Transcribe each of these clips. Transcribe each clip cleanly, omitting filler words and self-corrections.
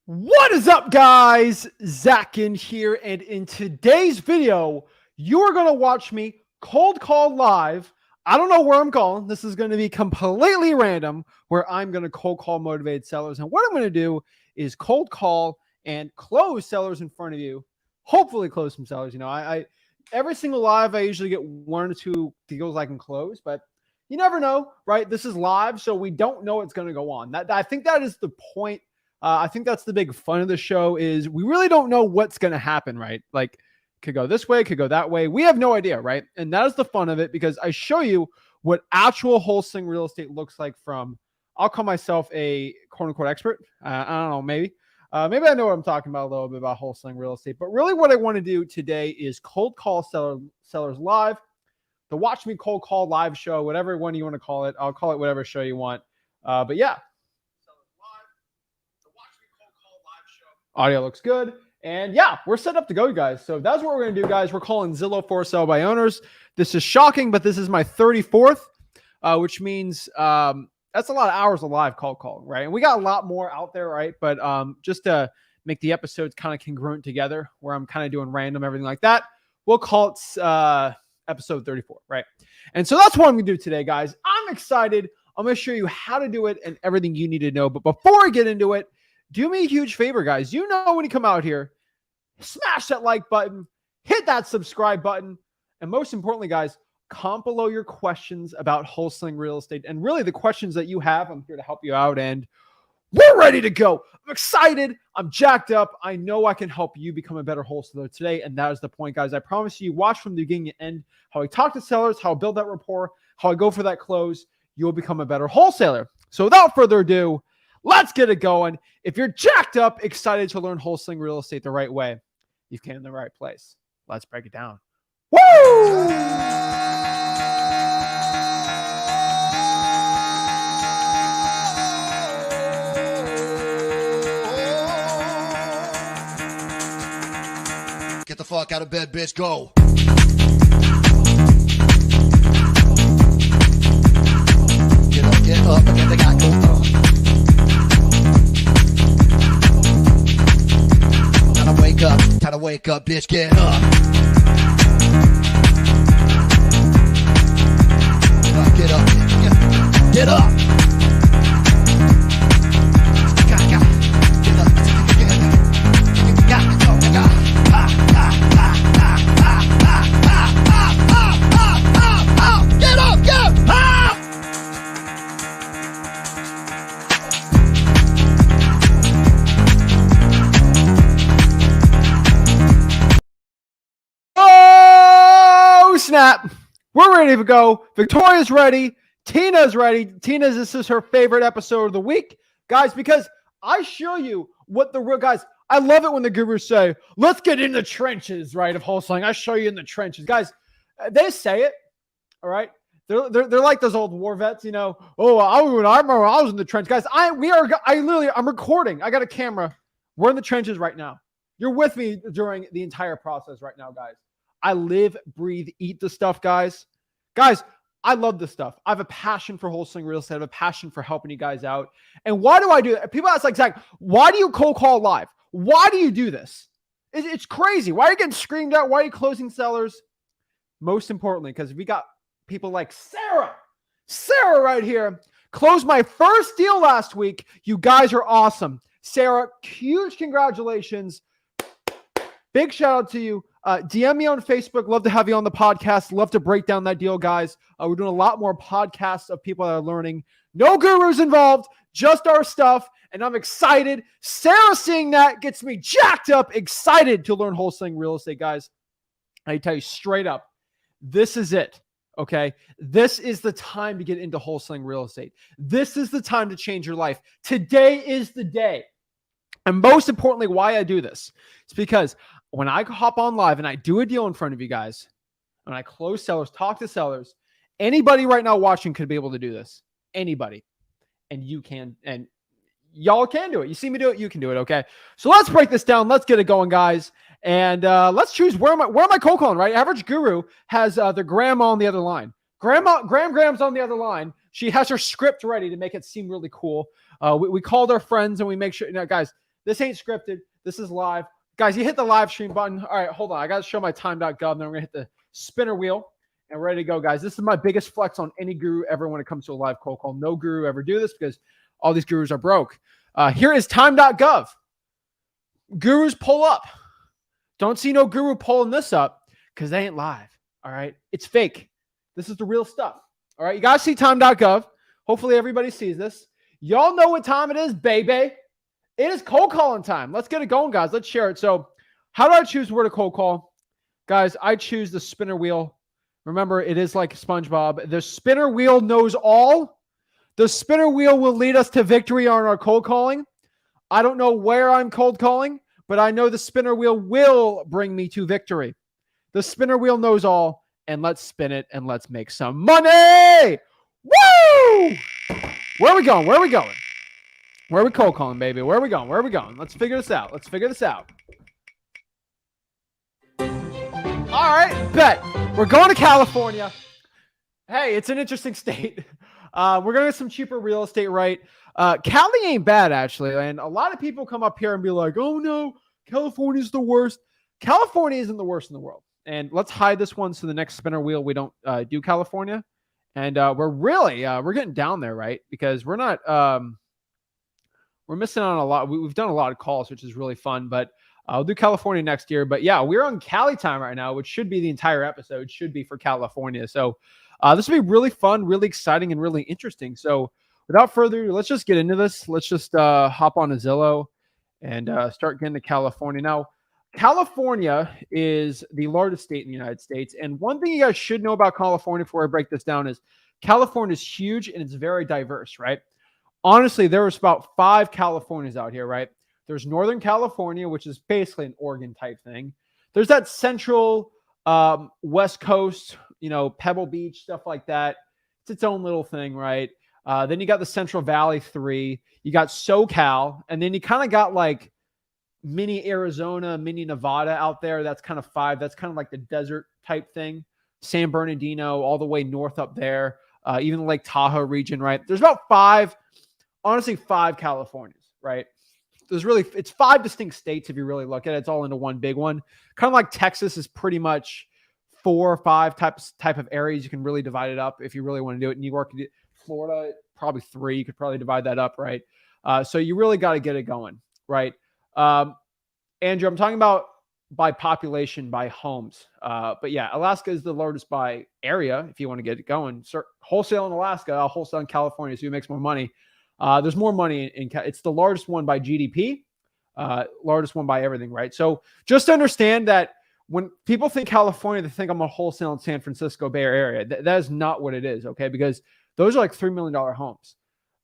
What is up, guys? Zach Ginn here, and in today's video, you are going to watch me cold call live. I don't know where I'm calling. This is going to be completely random, where I'm going to cold call motivated sellers. And what I'm going to do is cold call and close sellers in front of you. Hopefully close some sellers. You know, I every single live, I usually get one or two deals I can close, but you never know, right? This is live, so we don't know what's going to go on. I think that is the point. I think that's the big fun of the show is we really don't know what's going to happen, right? Like, could go this way, could go that way. We have no idea, right? And that is the fun of it because I show you what actual wholesaling real estate looks like from, I'll call myself a quote unquote expert. I don't know, maybe I know what I'm talking about a little bit about wholesaling real estate. But really what I want to do today is cold call sellers live. The Watch Me Cold Call live show, whatever one you want to call it. I'll call it whatever show you want. But yeah. Audio looks good. And yeah, we're set up to go, guys. So that's what we're going to do, guys. We're calling Zillow for sale by owners. This is shocking, but this is my 34th, which means that's a lot of hours of live cold calling, right? And we got a lot more out there, right? But just to make the episodes kind of congruent together, where I'm kind of doing random, everything like that, we'll call it episode 34, right? And so that's what I'm going to do today, guys. I'm excited. I'm going to show you how to do it and everything you need to know. But before I get into it, do me a huge favor, guys. You know when you come out here, smash that like button, hit that subscribe button, and most importantly, guys, comment below your questions about wholesaling real estate and really the questions that you have. I'm here to help you out, and we're ready to go. I'm excited. I'm jacked up. I know I can help you become a better wholesaler today, and that is the point, guys. I promise you, watch from the beginning to end how I talk to sellers, how I build that rapport, how I go for that close. You'll become a better wholesaler. So without further ado, let's get it going. If you're jacked up, excited to learn wholesaling real estate the right way, you've came in the right place. Let's break it down. Woo! Get the fuck out of bed, bitch. Go. Get up, and get the guy go. Time to wake up, bitch, get up. Get up, get up. Snap. We're ready to go. Victoria's ready. Tina's ready. This is her favorite episode of the week, guys, because I show you what the real guys. I love it when the gurus say, let's get in the trenches, right, of wholesaling. I show you in the trenches. Guys, they say it, all right? They're like those old war vets, you know. Oh, I remember I was in the trench. Guys, I'm recording. I got a camera. We're in the trenches right now. You're with me during the entire process right now, guys. I live, breathe, eat the stuff, guys. Guys, I love this stuff. I have a passion for wholesaling real estate. I have a passion for helping you guys out. And why do I do it? People ask, like, Zach, why do you cold call live? Why do you do this? It's crazy. Why are you getting screamed at? Why are you closing sellers? Most importantly, because we got people like Sarah right here, closed my first deal last week. You guys are awesome. Sarah, huge congratulations. Big shout out to you. DM me on Facebook. Love to have you on the podcast. Love to break down that deal, guys. We're doing a lot more podcasts of people that are learning. No gurus involved, just our stuff. And I'm excited. Sarah seeing that gets me jacked up, excited to learn wholesaling real estate, guys. I tell you straight up, this is it. Okay. This is the time to get into wholesaling real estate. This is the time to change your life. Today is the day. And most importantly, why I do this, it's because when I hop on live and I do a deal in front of you guys, when I close sellers, talk to sellers, anybody right now watching could be able to do this. Anybody. And you can, and y'all can do it. You see me do it, you can do it, okay? So let's break this down. Let's get it going, guys. And let's choose where am I cold calling, right? Average Guru has the grandma on the other line. Gram's on the other line. She has her script ready to make it seem really cool. We called our friends and we make sure, guys, This ain't scripted. This is live. Guys, you hit the live stream button. All right, hold on. I got to show my time.gov. Then we're going to hit the spinner wheel and we're ready to go, guys. This is my biggest flex on any guru ever when it comes to a live cold call. No guru ever do this because all these gurus are broke. Here is time.gov. Gurus pull up. Don't see no guru pulling this up because they ain't live. All right. It's fake. This is the real stuff. All right. You guys see time.gov. Hopefully everybody sees this. Y'all know what time it is, baby. It is cold calling time. Let's get it going, guys. Let's share it. So how do I choose where to cold call? Guys, I choose the spinner wheel. Remember, it is like SpongeBob. The spinner wheel knows all. The spinner wheel will lead us to victory on our cold calling. I don't know where I'm cold calling, but I know the spinner wheel will bring me to victory. The spinner wheel knows all, and let's spin it and let's make some money. Woo! Where are we going? Where are we going? Where are we cold calling, baby? Where are we going? Where are we going? Let's figure this out. Let's figure this out. All right, bet. We're going to California. Hey, it's an interesting state. We're going to get some cheaper real estate, right? Cali ain't bad, actually. And a lot of people come up here and be like, oh, no, California's the worst. California isn't the worst in the world. And let's hide this one so the next spinner wheel we don't do California. And we're really, we're getting down there, right? Because we're not, we're missing on a lot. We've done a lot of calls, which is really fun. But I'll do California next year. But yeah, we're on Cali time right now, which should be the entire episode, should be for California. So this will be really fun, really exciting, and really interesting. So without further ado, let's just get into this. Let's just hop on a Zillow and start getting to California. Now, California is the largest state in the United States. And one thing you guys should know about California before I break this down is California is huge and it's very diverse, right? Honestly, there's about 5 Californias out here, right? There's Northern California, which is basically an Oregon type thing. There's that central West Coast, you know, Pebble Beach, stuff like that. It's its own little thing, right? Then you got the Central Valley 3. You got SoCal. And then you kind of got like mini Arizona, mini Nevada out there. That's kind of 5. That's kind of like the desert type thing. San Bernardino, all the way north up there. Even the Lake Tahoe region, right? There's about 5, honestly, 5 Californias, right? There's really, it's 5 distinct states if you really look at it. It's all into one big one. Kind of like Texas is pretty much 4 or 5 type of areas. You can really divide it up if you really want to do it. New York, Florida, probably 3. You could probably divide that up, right? So you really got to get it going, right? Andrew, I'm talking about by population, by homes. But yeah, Alaska is the largest by area if you want to get it going. Wholesale in Alaska, I'll wholesale in California, so who makes more money. There's more money it's the largest one by GDP, largest one by everything, right? So just understand that when people think California, they think I'm a wholesale in San Francisco Bay Area. That is not what it is, okay? Because those are like $3 million homes.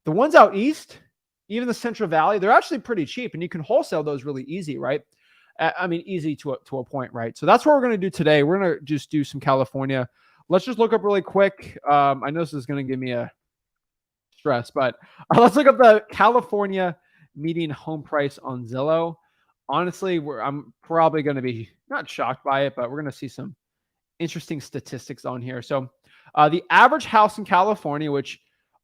The ones out east, even the Central Valley, they're actually pretty cheap, and you can wholesale those really easy, right? I mean, easy to a point, right? So that's what we're going to do today. We're going to just do some California. Let's just look up really quick. I know this is going to give me a stress, but let's look up the California median home price on Zillow. Honestly, I'm probably going to be not shocked by it, but we're going to see some interesting statistics on here. So the average house in California, which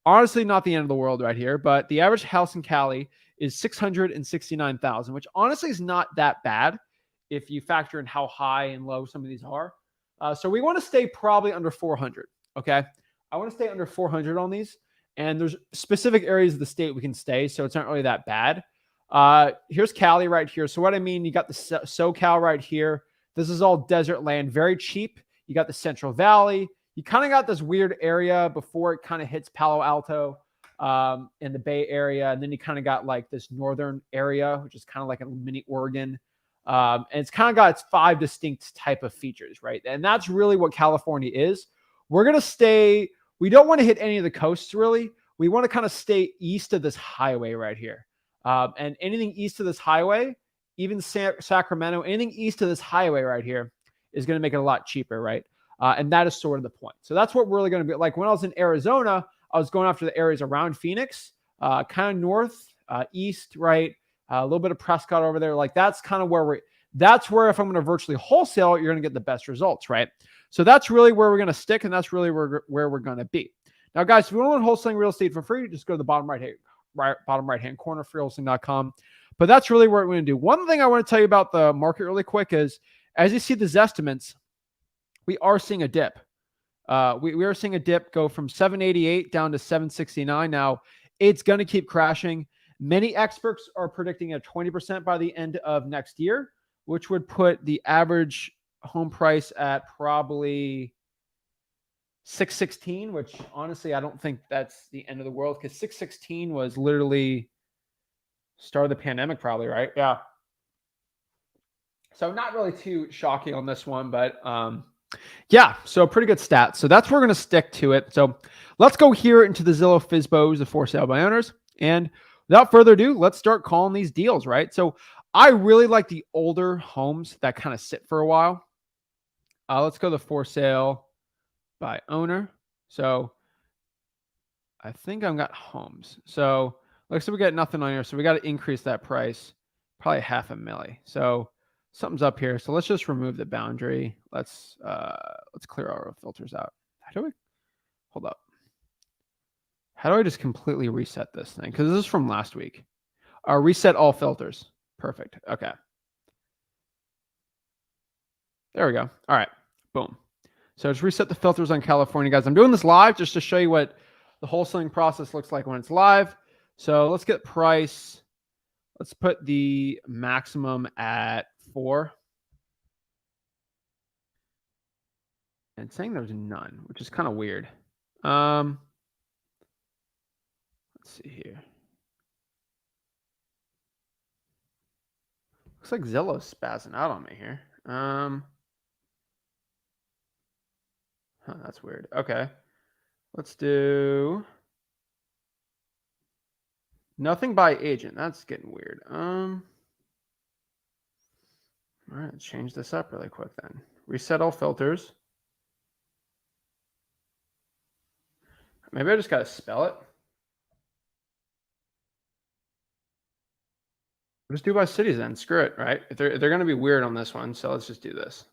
honestly not the end of the world right here, but the average house in Cali is $669,000, which honestly is not that bad if you factor in how high and low some of these are. So we want to stay probably under 400. Okay. I want to stay under 400 on these. And there's specific areas of the state we can stay, so it's not really that bad. Here's Cali right here. So what I mean, you got the SoCal right here. This is all desert land, very cheap. You got the Central Valley. You kind of got this weird area before it kind of hits Palo Alto in the Bay Area. And then you kind of got like this northern area, which is kind of like a mini Oregon. And it's kind of got its 5 distinct type of features, right? And that's really what California is. We're going to stay... We don't want to hit any of the coasts, really. We want to kind of stay east of this highway right here. And anything east of this highway, even Sacramento, anything east of this highway right here is going to make it a lot cheaper, right? And that is sort of the point. So that's what we're really going to be. Like when I was in Arizona, I was going after the areas around Phoenix, kind of north, east, right? A little bit of Prescott over there. Like that's kind of where that's where if I'm going to virtually wholesale, you're going to get the best results, right? So that's really where we're going to stick, and that's really where we're going to be. Now, guys, if you want to learn wholesaling real estate for free, just go to the bottom right-hand corner, freewholesaling.com. But that's really what we're going to do. One thing I want to tell you about the market really quick is, as you see these estimates, we are seeing a dip. We are seeing a dip go from 788 down to 769. Now, it's going to keep crashing. Many experts are predicting a 20% by the end of next year, which would put the average home price at probably 616, which honestly, I don't think that's the end of the world, because 616 was literally start of the pandemic probably, right? Yeah. So not really too shocking on this one, but yeah, so pretty good stats. So that's where we're going to stick to it. So let's go here into the Zillow Fsbos, the for sale by owners. And without further ado, let's start calling these deals, right? So I really like the older homes that kind of sit for a while. Let's go the for sale by owner. So I think I've got homes. So looks like we got nothing on here. So we got to increase that price, probably $500,000. So something's up here. So let's just remove the boundary. Let's clear our filters out. How do we hold up? How do I just completely reset this thing? Because this is from last week. Reset all filters. Perfect. Okay. There we go. All right. Boom. So just reset the filters on California, guys. I'm doing this live just to show you what the wholesaling process looks like when it's live. So let's get price. Let's put the maximum at 4. And saying there's none, which is kind of weird. Let's see here. Looks like Zillow's spazzing out on me here. That's weird. Okay. Let's do nothing by agent. That's getting weird. All right, let's change this up really quick then. Reset all filters. Maybe I just got to spell it. We'll just do by cities then. Screw it, right? If they're going to be weird on this one, so let's just do this.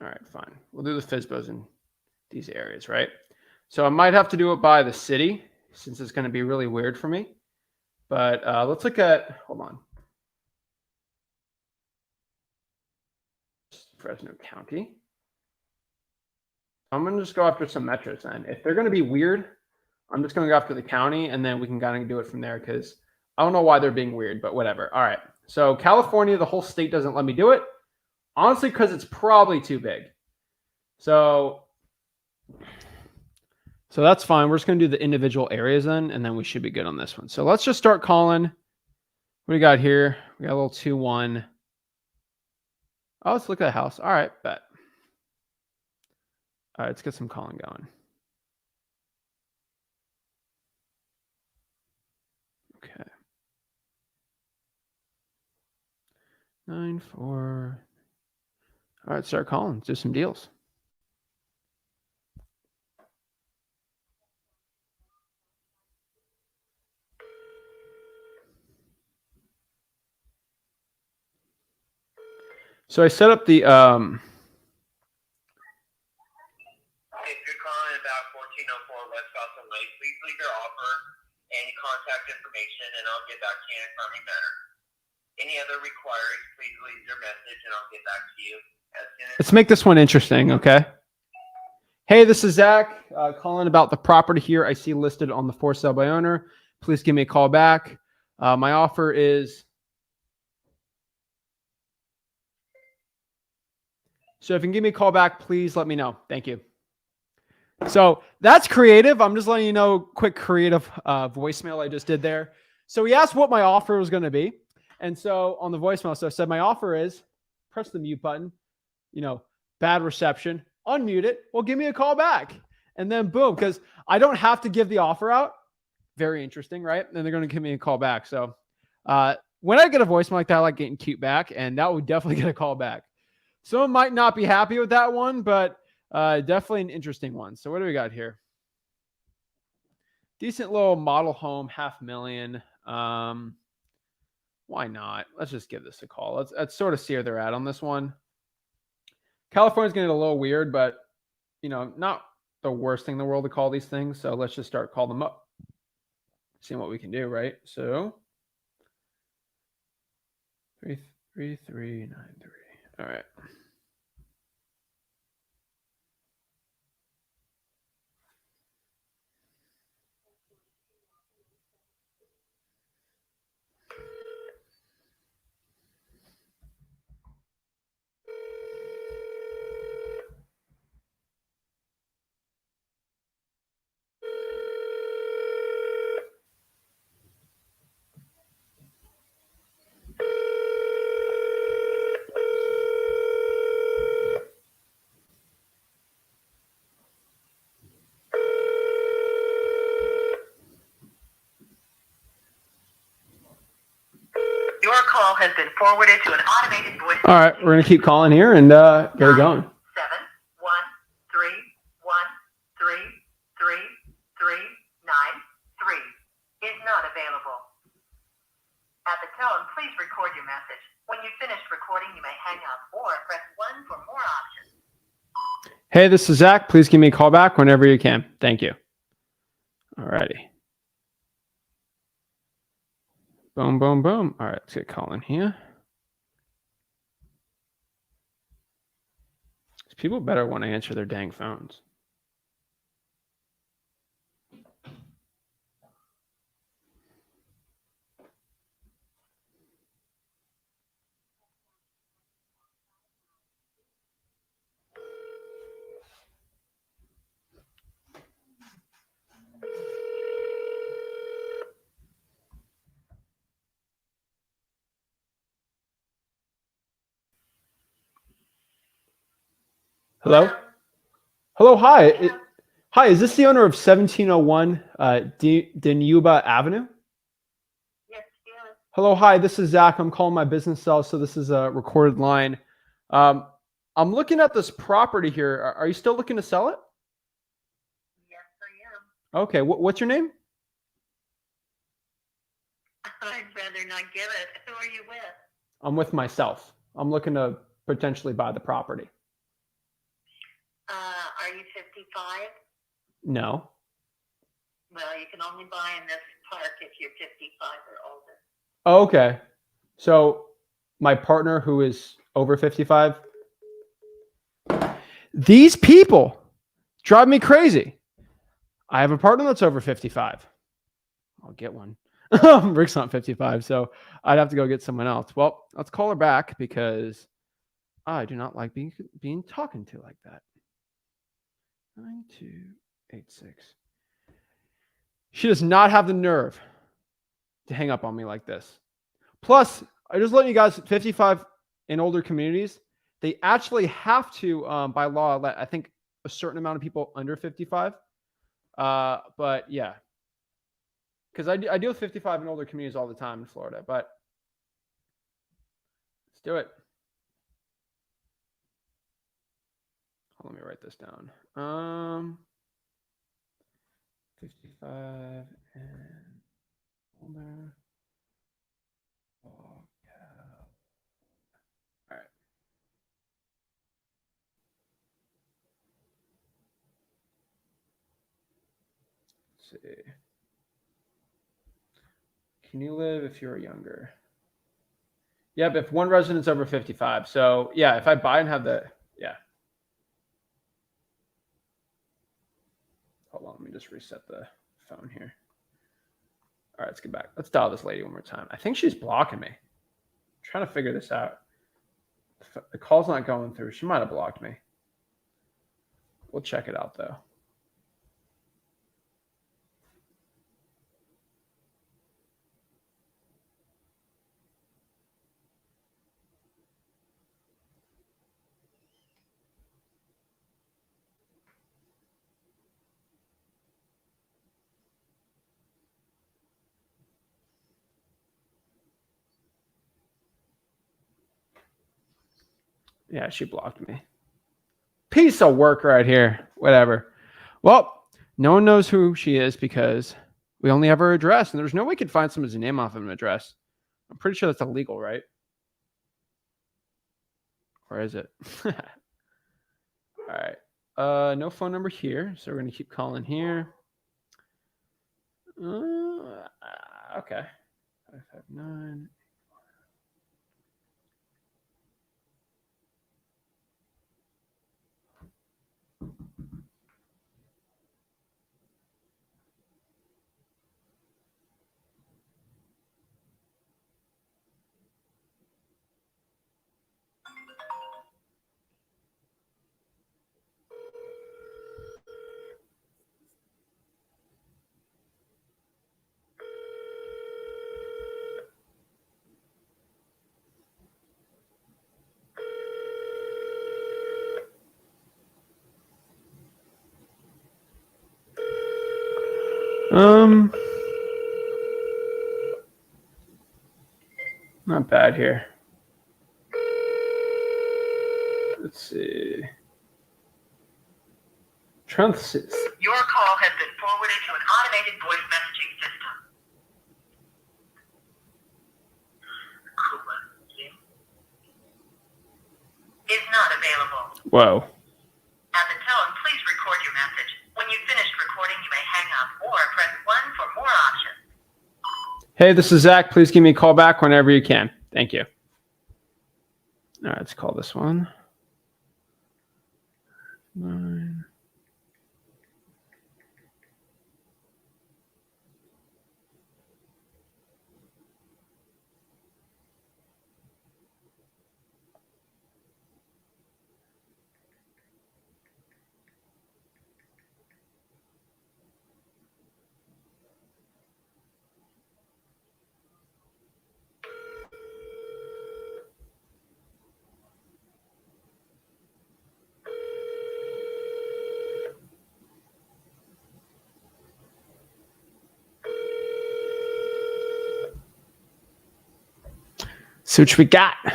All right, fine. We'll do the Fsbos in these areas, right? So I might have to do it by the city since it's going to be really weird for me. But let's look at, hold on. Fresno County. I'm going to just go after some metros then. If they're going to be weird, I'm just going to go after the county, and then we can kind of do it from there because I don't know why they're being weird, but whatever. All right. So California, the whole state doesn't let me do it. Honestly, because it's probably too big. So that's fine. We're just going to do the individual areas then, and then we should be good on this one. So let's just start calling. What do we got here? We got a little 2-1. Oh, let's look at the house. All right, bet. All right, let's get some calling going. Okay. 9-4. All right, start calling. Do some deals. So I set up the If you're calling about 1404 West Gotham Lake, please leave your offer and contact information, and I'll get back to you in a timely manner. Any other inquiries, please leave your message, and I'll get back to you as soon as. Let's make this one interesting, okay? Hey, this is Zach calling about the property here I see listed on the for sale by owner. Please give me a call back. My offer is... So if you can give me a call back, please let me know. Thank you. So that's creative. I'm just letting you know, quick creative voicemail I just did there. So he asked what my offer was going to be. And so on the voicemail, so I said, my offer is, press the mute button, bad reception, unmute it. Well, give me a call back. And then boom, because I don't have to give the offer out. Very interesting, right? And they're going to give me a call back. So when I get a voicemail like that, I like getting cute back, and that would definitely get a call back. Someone might not be happy with that one, but definitely an interesting one. So what do we got here? Decent little model home, $500,000. Why not? Let's just give this a call. Let's sort of see where they're at on this one. California's going to get a little weird, but not the worst thing in the world to call these things. So let's just start calling them up. seeing what we can do, right? So 33393. All right. Your call has been forwarded to an automated voice. All right, we're gonna keep calling here and get it going. 713133393 is not available. At the tone, please record your message. When you've finished recording, you may hang up or press 1 for more options. Hey, this is Zach. Please give me a call back whenever you can. Thank you. All righty. Boom, boom, boom. All right, let's get calling here. People better want to answer their dang phones. Hello? Hello, hi. Hi, is this the owner of 1701 Dinuba Avenue? Yes, yes. Hello, hi, this is Zach. I'm calling my business cell, so this is a recorded line. I'm looking at this property here. Are you still looking to sell it? Yes, I am. Okay, what's your name? I'd rather not give it. Who are you with? I'm with myself. I'm looking to potentially buy the property. Are you 55? No. Well, you can only buy in this park if you're 55 or older. Oh, okay. So my partner who is over 55, these people drive me crazy. I have a partner that's over 55. I'll get one. Rick's not 55, so I'd have to go get someone else. Well, let's call her back because I do not like being talking to like that. 9286. She does not have the nerve to hang up on me like this. Plus, I just letting you guys 55 and older communities, they actually have to, by law, let I think a certain amount of people under 55. But yeah, because I deal with 55 and older communities all the time in Florida. But let's do it. Let me write this down. 55 and older. Oh, yeah. All right. Let's see. Can you live if you're younger? Yep, if one resident's over 55. So yeah, if I buy and have the, yeah. Hold on, let me just reset the phone here. All right, let's get back. Let's dial this lady one more time. I think she's blocking me. I'm trying to figure this out. The call's not going through. She might have blocked me. We'll check it out though. Yeah, she blocked me. Piece of work right here. Whatever. Well, no one knows who she is because we only have her address, and there's no way we could find someone's name off of an address. I'm pretty sure that's illegal, right? Or is it? All right. No phone number here, so we're gonna keep calling here. Okay. 559. Not bad here. Let's see. Parentheses. Your call has been forwarded to an automated voice messaging system. Is not available. Whoa. At the tone, please record your message. When you've finished recording, you may hang up or press 1 for more options. Hey, this is Zach. Please give me a call back whenever you can. Thank you. All right, let's call this one. 9. See what we got. All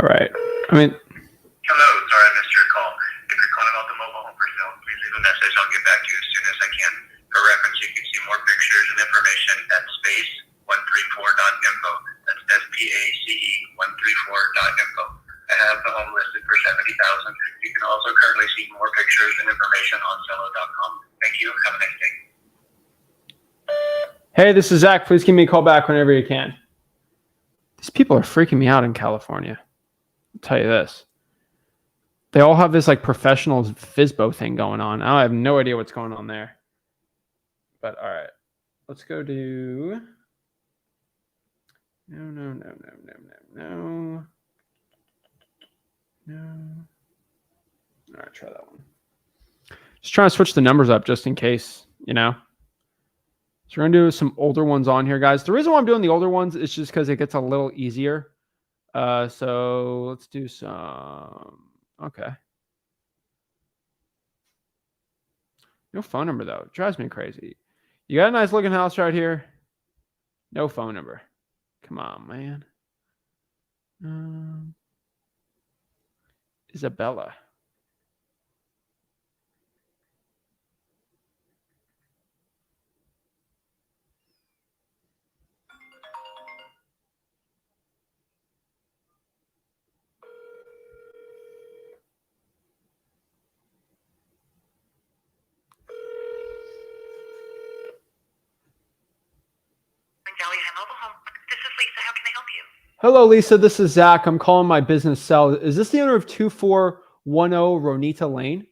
right. I mean, Hello, sorry I missed your call. If you're calling about the mobile home for sale, please leave a message. I'll get back to you as soon as I can. For reference, you can see more pictures and information at space134.info. That's SPACE134.info. I have the home listed for $70,000. You can also currently see more pictures and information on Zillow.com. Thank you. Have a nice day. hey, this is Zach. Please give me a call back whenever you can. These people are freaking me out in California. I'll tell you this. They all have this like professional Fsbo thing going on. I have no idea what's going on there. But all right. Let's go to... No. All right, try that one. Just trying to switch the numbers up just in case, you know. So we're going to do some older ones on here, guys. The reason why I'm doing the older ones is just because it gets a little easier. So let's do some... Okay. No phone number, though. It drives me crazy. You got a nice looking house right here. No phone number. Come on, man. Isabella. This is Lisa. How can I help you? Hello, Lisa. This is Zach. I'm calling my business cell. Is this the owner of 2410 Ronita Lane?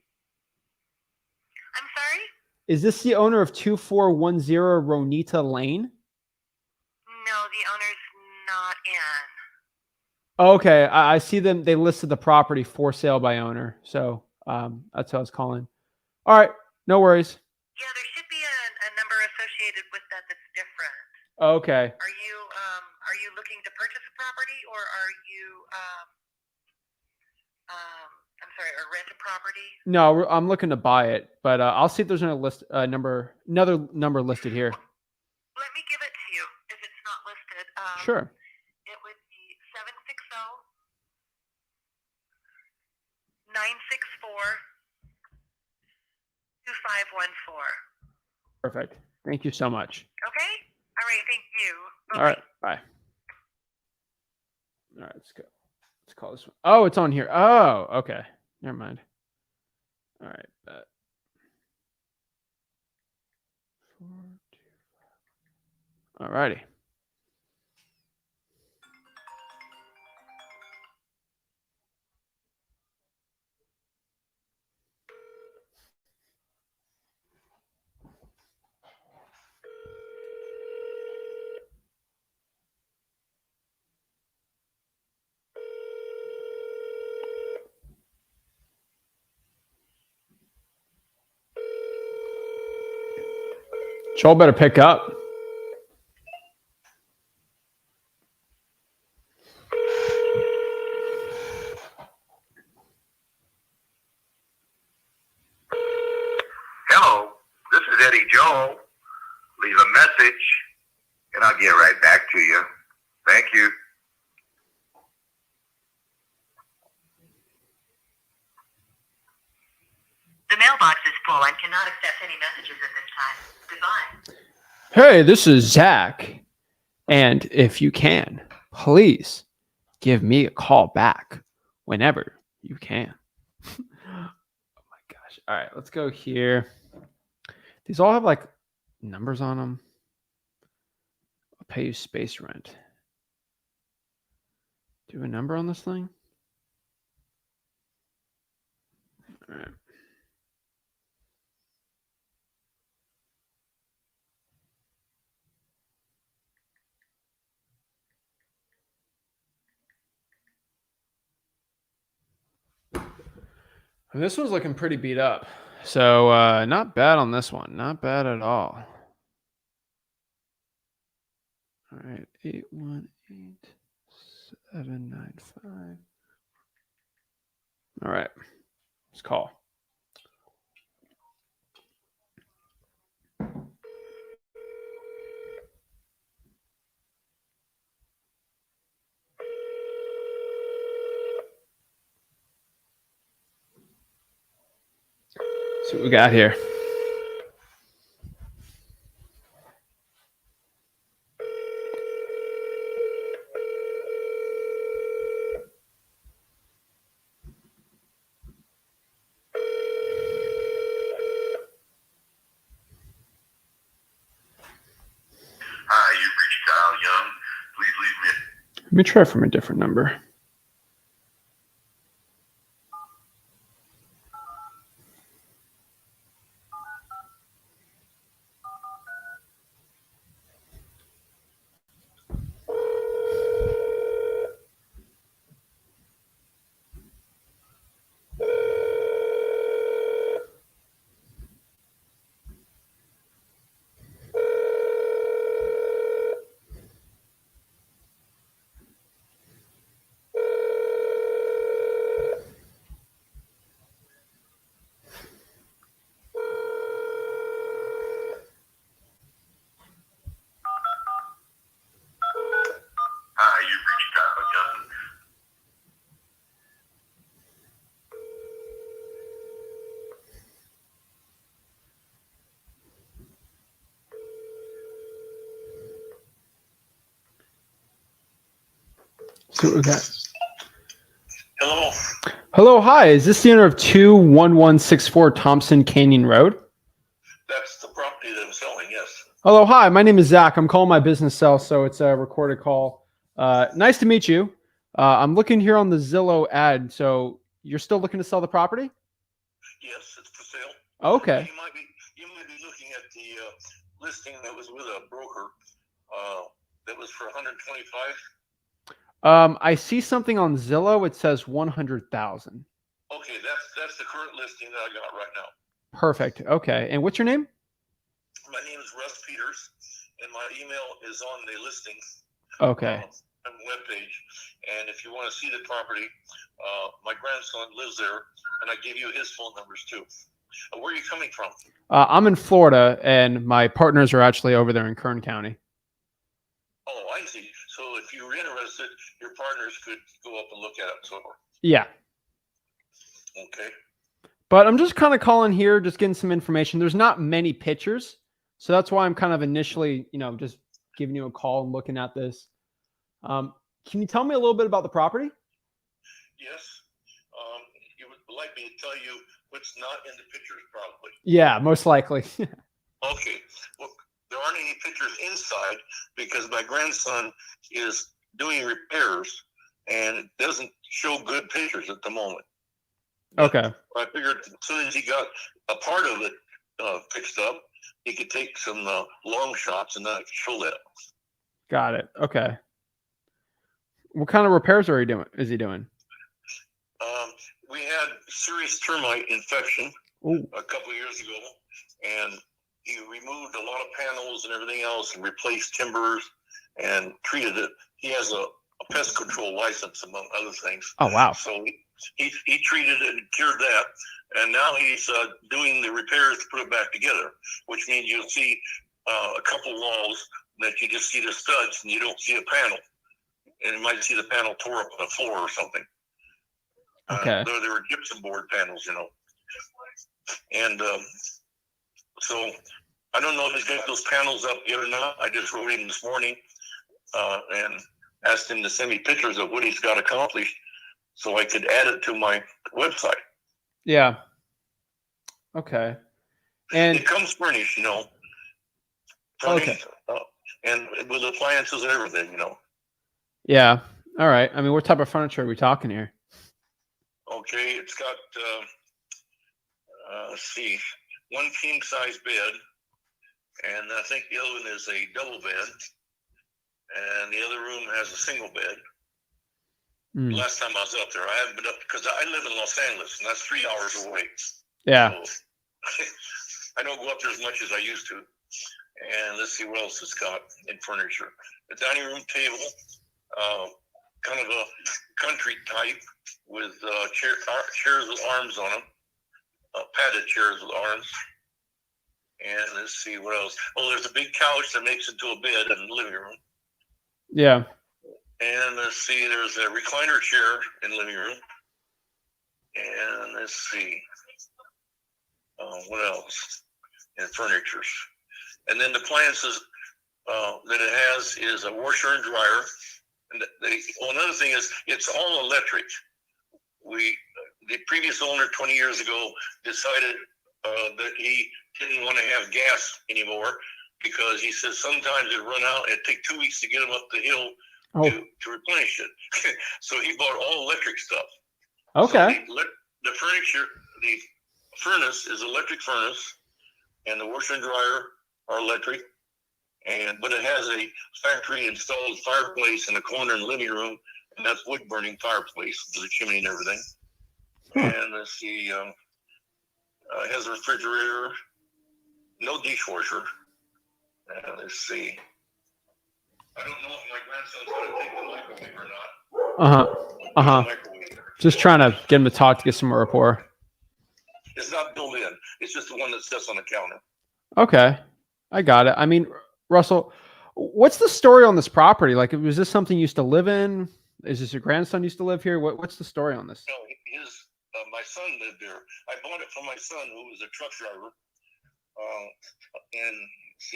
I'm sorry? Is this the owner of 2410 Ronita Lane? No, the owner's not in. Okay, I see them. They listed the property for sale by owner. So that's what I was calling. All right, no worries. Yeah, there should be a number associated with that that's different. Okay. Are you looking to purchase a property, or are you I'm sorry, or rent a property? No, I'm looking to buy it, but I'll see if there's another number listed here. Let me give it to you if it's not listed. Sure. It would be 760-964-2514. Perfect. Thank you so much. Okay? All right, thank you. All right, bye. All right, let's go. Let's call this one. Oh, it's on here. Oh, okay. Never mind. All right, bet. 4, 2, 5. All righty. Joel better pick up. Hello, this is Eddie Joel. Leave a message, and I'll get right back to you. Thank you. The mailbox is full and cannot accept any messages at this time. Goodbye. Hey, this is Zach. And if you can, please give me a call back whenever you can. Oh my gosh. All right, let's go here. These all have like numbers on them. I'll pay you space rent. Do you have a number on this thing? All right. And this one's looking pretty beat up. So not bad on this one. Not bad at all. All right. 818-795. All right. Let's call. See what we got here. Hi, you've reached Kyle Young. Please leave me. Let me try from a different number. Hi, you've reached Kyle Young. See what we got. Hello. Hello, hi. Is this the owner of 21164 Thompson Canyon Road? That's the property that I'm selling, yes. Hello, hi. My name is Zach. I'm calling my business cell, so it's a recorded call. Nice to meet you. I'm looking here on the Zillow ad. So you're still looking to sell the property? Yes, it's for sale. Okay. You might be looking at the listing that was with a broker that was for 125. I see something on Zillow. It says 100,000. Okay, that's the current listing that I got right now. Perfect. Okay. And what's your name? My name is Russ Peters, and my email is on the listing. Okay. On the webpage. And if you want to see the property, my grandson lives there, and I give you his phone numbers too. Where are you coming from? I'm in Florida, and my partners are actually over there in Kern County. Oh, I see. So if you were interested, your partners could go up and look at it. So, Yeah. okay. But I'm just kind of calling here, just getting some information. There's not many pictures. So that's why I'm kind of initially, just giving you a call and looking at this. Can you tell me a little bit about the property? Yes. You would like me to tell you what's not in the pictures, probably. Yeah, most likely. Okay. Well, there aren't any pictures inside because my grandson is doing repairs and it doesn't show good pictures at the moment. Okay. I figured as soon as he got a part of it fixed up, he could take some long shots and not show that. Got it. Okay. What kind of repairs are he doing? Is he doing? We had serious termite infection a couple of years ago, and he removed a lot of panels and everything else and replaced timbers and treated it. He has a pest control license, among other things. Oh, wow. So he treated it and cured that. And now he's doing the repairs to put it back together, which means you'll see a couple walls that you just see the studs and you don't see a panel. And you might see the panel tore up on the floor or something. Okay. There were gypsum board panels, you know. And so I don't know if he's got those panels up yet or not. I just wrote him this morning and asked him to send me pictures of what he's got accomplished so I could add it to my website. Yeah. Okay. And it comes furnished, you know. Furnished, and with appliances and everything, you know. Yeah. All right. I mean, what type of furniture are we talking here? Okay, it's got, let's see, one king size bed, and I think the other one is a double bed, and the other room has a single bed. Last time I was up there, I haven't been up because I live in Los Angeles, and that's 3 hours away. Yeah. So, I don't go up there as much as I used to. And let's see what else it's got in furniture. The dining room table, kind of a country type with chairs with arms on them, padded chairs with arms. And let's see what else. Oh, there's a big couch that makes into a bed in the living room. Yeah. And let's see, there's a recliner chair in the living room. And let's see, what else in furniture. And then the appliances that it has is a washer and dryer. And another thing is it's all electric. The previous owner 20 years ago decided that he didn't want to have gas anymore because he says sometimes it run out. It'd take 2 weeks to get them up the hill to replenish it. So he bought all electric stuff. Okay. So the furniture, the furnace is electric furnace, and the washer and dryer are electric. But it has a factory installed fireplace in the corner in the living room, and that's wood burning fireplace with a chimney and everything. And let's see, it has a refrigerator, no dishwasher. Let's see. I don't know if my grandson's going to take the microwave or not. Just trying to get him to talk to get some more rapport. It's not built in. It's just the one that sits on the counter. Okay. I got it. I mean, Russell, what's the story on this property? Like, was this something you used to live in? Is this your grandson used to live here? What's the story on this? No, my son lived there. I bought it from my son, who was a truck driver,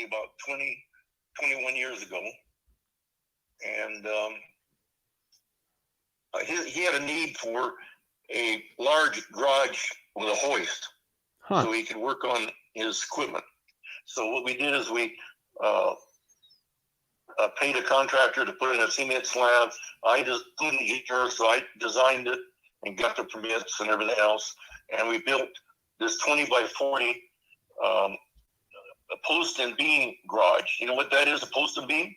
about 21 years ago. And he had a need for a large garage with a hoist so he could work on his equipment. So what we did is we paid a contractor to put in a cement slab. I just couldn't get here, so I designed it and got the permits and everything else. And we built this 20 by 40 a post and beam garage. You know what that is, a post and beam?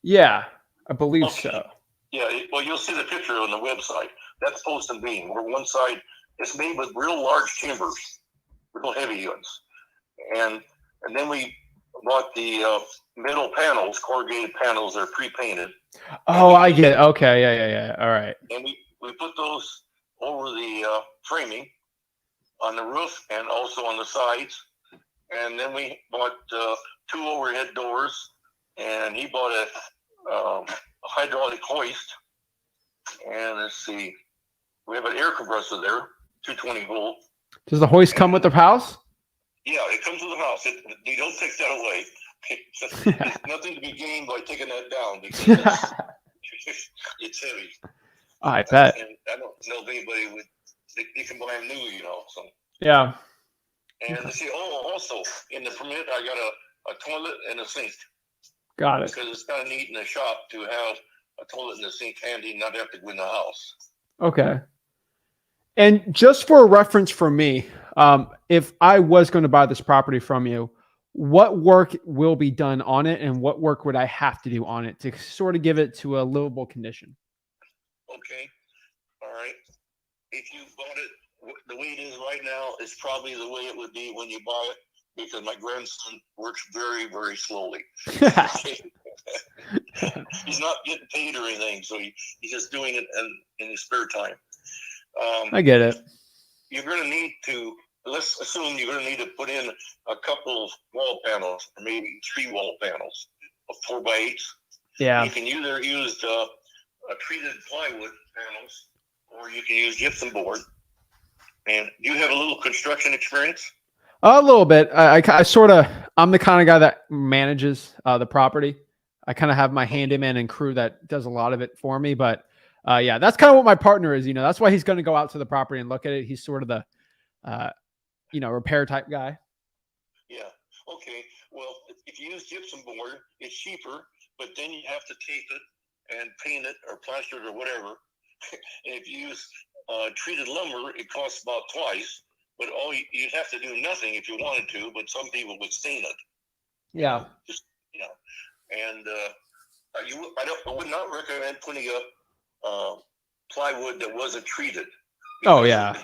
Yeah, I believe so. Yeah, well, you'll see the picture on the website. That's post and beam, where one side is made with real large timbers, real heavy ones. And then we bought the metal panels, corrugated panels that are pre-painted. Oh, I get it. Okay, yeah. All right. And we put those over the framing on the roof and also on the sides. And then we bought 2 overhead doors, and he bought a hydraulic hoist. And let's see, we have an air compressor there, 220 volt. Does the hoist come with the house? Yeah, it comes with the house. You don't take that away. There's nothing to be gained by taking that down because it's heavy. I bet. And I don't know if anybody would. They can buy them new, you know. So Yeah. and they say, also in the permit, I got a toilet and a sink. Got it. Because it's kind of neat in the shop to have a toilet and a sink handy, not have to go in the house. Okay. And just for a reference for me, if I was going to buy this property from you, what work will be done on it and what work would I have to do on it to sort of give it to a livable condition? Okay. All right. If you bought it the way it is right now, it's probably the way it would be when you buy it because my grandson works very, very slowly. He's not getting paid or anything, so he's just doing it in his spare time. I get it. You're going to need to, let's assume you're going to need to put in a couple of wall panels, or maybe 3 wall panels of 4x8s. Yeah. You can either use treated plywood panels, or you can use gypsum board. And do you have a little construction experience? A little bit. I sort of, I'm the kind of guy that manages the property. I kind of have my handyman and crew that does a lot of it for me. But yeah, that's kind of what my partner is. You know, that's why he's going to go out to the property and look at it. He's sort of the, repair type guy. Yeah. Okay. Well, if you use gypsum board, it's cheaper, but then you have to tape it and paint it or plaster it or whatever. And if you use treated lumber, it costs about twice. But you'd have to do nothing if you wanted to. But some people would stain it. Yeah. And I would not recommend putting up plywood that wasn't treated. Oh yeah.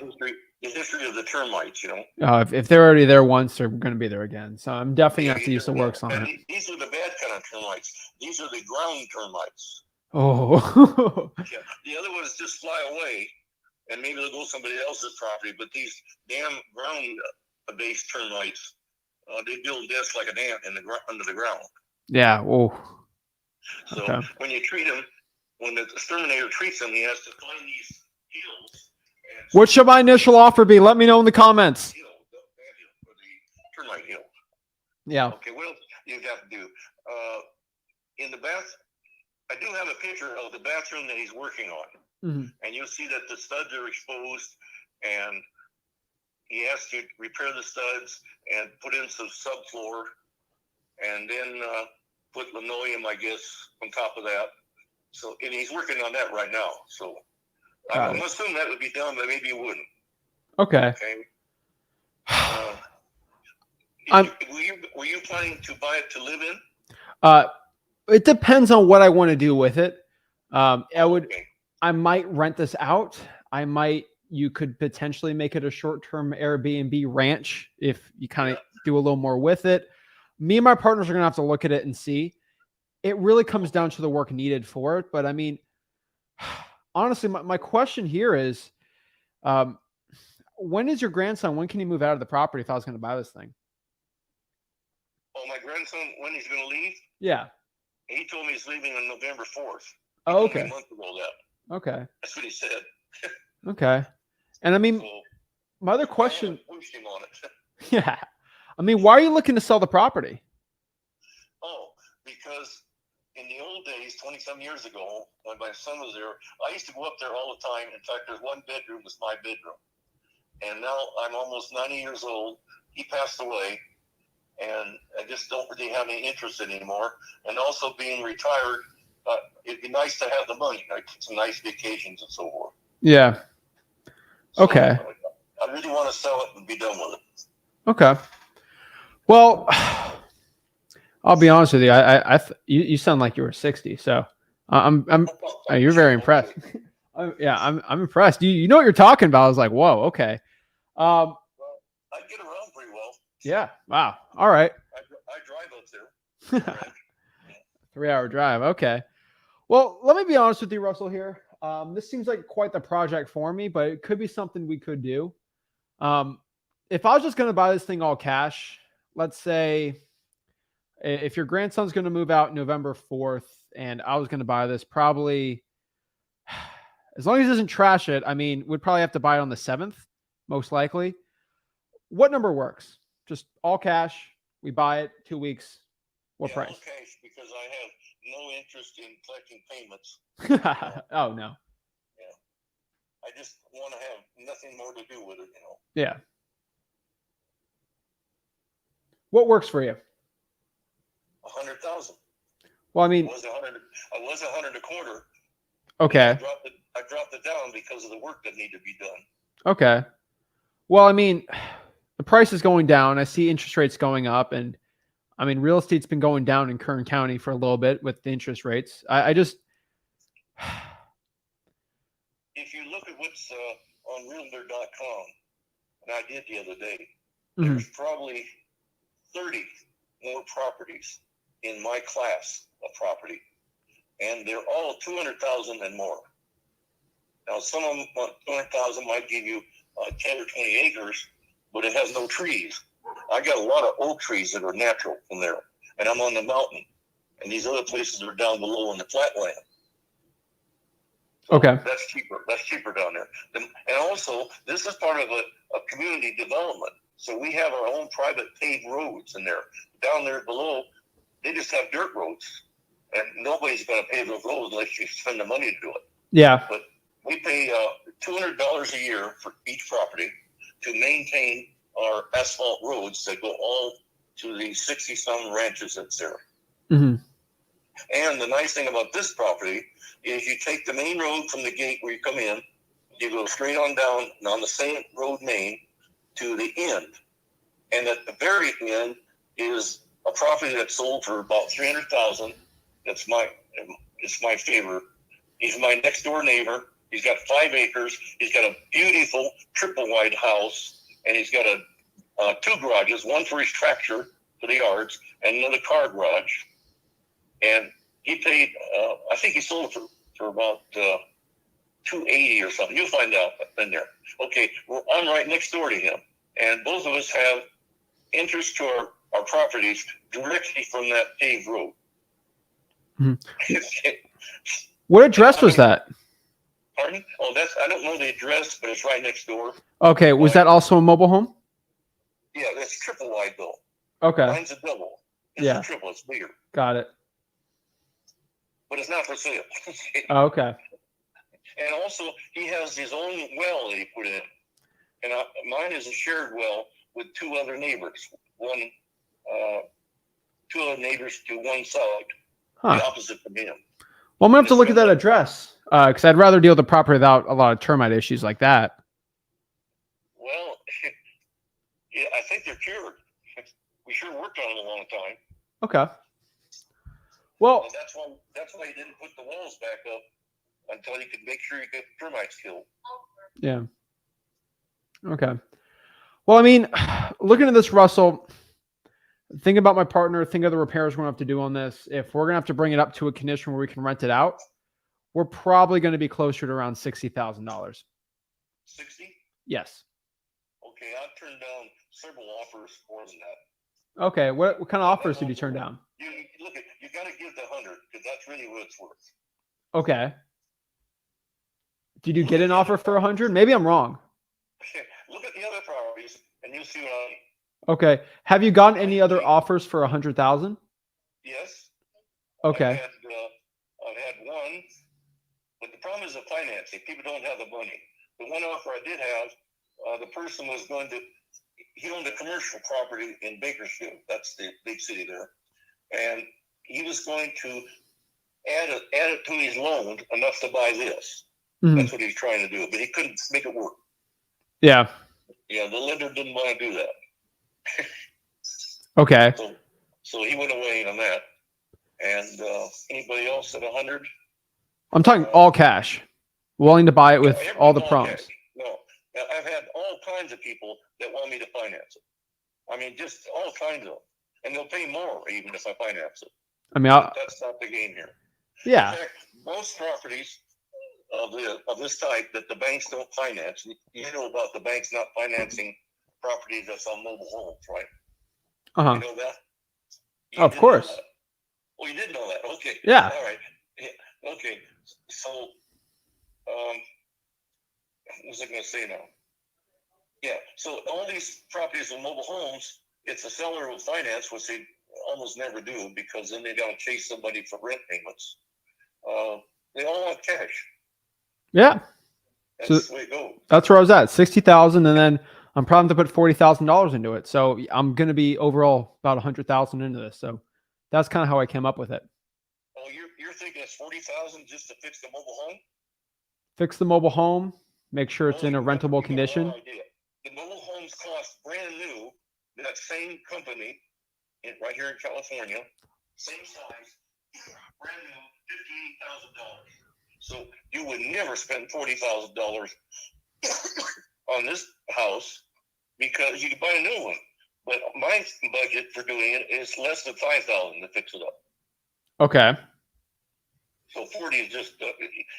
The history of the termites, you know. If they're already there once, they're going to be there again. So I'm definitely going to have to use the works on it. These are the bad kind of termites. These are the ground termites. Oh. Yeah. The other ones just fly away, and maybe they'll go somebody else's property. But these damn ground-based termites, they build nests like an ant under the ground. Yeah. Oh. So okay. When you treat them, when the exterminator treats them, he has to find these hills. What should my initial offer be? Let me know in the comments. The termite hill. Yeah. Okay, what else do you have to do? In the bath, I do have a picture of the bathroom that he's working on. Mm-hmm. And you'll see that the studs are exposed, and he has to repair the studs and put in some subfloor, and then put linoleum, I guess, on top of that. So, and he's working on that right now. So I'm assuming that would be done, but maybe it wouldn't. Okay. Were you planning to buy it to live in? It depends on what I want to do with it. I might rent this out. You could potentially make it a short-term Airbnb ranch if you kind of do a little more with it. Me and my partners are going to have to look at it and see. It really comes down to the work needed for it. But I mean, honestly, my question here is, when is your grandson, when can he move out of the property if I was going to buy this thing? Oh, my grandson, when he's going to leave? Yeah. He told me he's leaving on November 4th. Oh, okay. A month ago that. Okay. That's what he said. Okay. And I mean, my other question. I pushed him on it. Yeah. I mean, why are you looking to sell the property? Oh, because in the old days, 20-some years ago, when my son was there, I used to go up there all the time. In fact, there's one bedroom was my bedroom. And now I'm almost 90 years old. He passed away. And I just don't really have any interest anymore. And also being retired, it'd be nice to have the money, like some nice vacations and so forth. Yeah. Okay. So I really want to sell it and be done with it. Okay. Well, I'll be honest with you. You sound like you were 60, so you're very impressed. I'm impressed. You know what you're talking about. I was like, whoa, okay. I get around pretty well. Yeah. Wow. All right. I drive up there. 3-hour drive. Okay. Well, let me be honest with you, Russell, here. This seems like quite the project for me, but it could be something we could do. If I was just going to buy this thing all cash, let's say if your grandson's going to move out November 4th and I was going to buy this probably, as long as he doesn't trash it, I mean, we'd probably have to buy it on the 7th, most likely. What number works? Just all cash. We buy it 2 weeks. What All price? cash because I have no interest in collecting payments. Oh no. I just want to have nothing more to do with it, Yeah. What works for you? 100,000. Well, I I mean, was 100. I was 100 a quarter. okay. I dropped it down because of the work that needed to be done. Okay. Well, I mean, the price is going down. I see interest rates going up, and I mean, real estate's been going down in Kern County for a little bit with the interest rates. I just, If you look at what's on Realtor.com, and I did the other day, Mhm. there's probably 30 more properties in my class of property, and they're all 200,000 and more. Now, some of them, 200,000 might give you 10 or 20 acres, but it has no trees. I got a lot of oak trees that are natural from there, and I'm on the mountain, and these other places are down below in the flatland. So Okay. that's cheaper. That's cheaper down there. And also, this is part of a community development. So we have our own private paved roads in there. Down there below, they just have dirt roads, and nobody's going to pave those roads unless you spend the money to do it. yeah. But we pay $200 a year for each property to maintain our asphalt roads that go all to the 60-some ranches that's there. Mhm. And the nice thing about this property is you take the main road from the gate where you come in, you go straight on down and on the same road main to the end. And at the very end is a property that's sold for about $300,000. It's my favorite. He's my next door neighbor. He's got 5 acres. He's got a beautiful triple wide house, and he's got a 2 garages, one for his tractor for the yards, and another car garage. And he paid, I think he sold it for about $280 or something. You'll find out in there. Okay, well, I'm right next door to him, and both of us have interest to our properties directly from that paved road. Mhm. What address was that? Pardon? Oh, I don't know the address, but it's right next door. Okay. Was that also a mobile home? Yeah, that's triple wide though. Okay. Mine's a double. It's Yeah. a triple. It's bigger, Got it. but it's not for sale. Oh, okay. And also, he has his own well that he put in. And mine is a shared well with 2 other neighbors. Two other neighbors to one side, Huh. the opposite from him. Well, I'm gonna have to look at that address because I'd rather deal with the property without a lot of termite issues like that. Well, yeah, I think they're cured. We sure worked on it a long time. Okay. Well, And that's why he didn't put the walls back up until he could make sure he got termites killed. yeah. Okay. Well, I mean, looking at this, Russell, think about my partner, think of the repairs we're going to have to do on this. If we're going to have to bring it up to a condition where we can rent it out, we're probably going to be closer to around $60,000. 60? Yes. Okay, I've turned down several offers more than that. Okay. What kind of offers did you turn down? You got to give the 100 because that's really what it's worth. Okay. Did you get an offer for 100? Maybe I'm wrong. Look at the other properties and you'll see what I mean. Okay. Have you gotten any other offers for 100,000? Yes. Okay. I've had one, but the problem is the financing. People don't have the money. The one offer I did have, the person was going to, he owned a commercial property in Bakersfield. That's the big city there. And he was going to add it to his loan enough to buy this. Mhm. That's what he was trying to do, but he couldn't make it work. Yeah. Yeah, the lender didn't want to do that. Okay. So he went away on that. And anybody else at 100? I'm talking all cash, willing to buy it with Yeah, all the everything's prompts. cash. No, I've had all kinds of people that want me to finance it. I mean, just all kinds of them. And they'll pay more even if I finance it. I mean, But that's not the game here. yeah. In fact, most properties of this type that the banks don't finance, you know about the banks not financing properties that's on mobile homes, right? Uh-huh. You know that? Of did know course. that. Oh, you did know that. Okay. Yeah. All right. Yeah. Okay. So, what was I going to say now? Yeah. So all these properties and mobile homes, it's a seller with finance, which they almost never do because then they don't chase somebody for rent payments. They all want cash. Yeah. That's the way it goes. That's where I was at, 60,000, and then I'm probably to put $40,000 into it. So I'm going to be overall about 100,000 into this. So that's kind of how I came up with it. Oh, you're thinking it's 40,000 just to fix the mobile home? Fix the mobile home, make sure it's in a rentable You got condition. no idea. The mobile homes cost brand new. That same company right here in California, same size, brand new, $58,000. So you would never spend $40,000 on this house because you could buy a new one. But my budget for doing it is less than $5,000 to fix it up. Okay. So 40 is just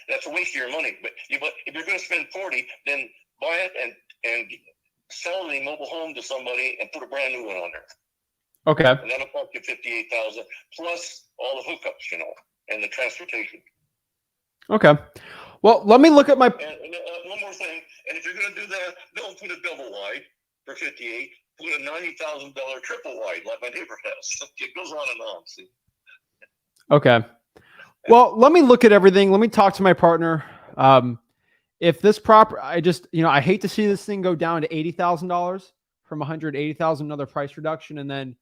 that's a waste of your money. But if you're going to spend 40, then buy it and sell the mobile home to somebody and put a brand new one on there. Okay. And that'll cost you $58,000 plus all the hookups, and the transportation. Okay. Well, let me look at my. And one more thing, and if you're going to do that, don't put a double wide for 58. Put a $90,000 triple wide, like my neighbor has. It goes on and on. See. Okay. Well, let me look at everything. Let me talk to my partner. If this proper, I hate to see this thing go down to $80,000 from $180,000, another price reduction, and then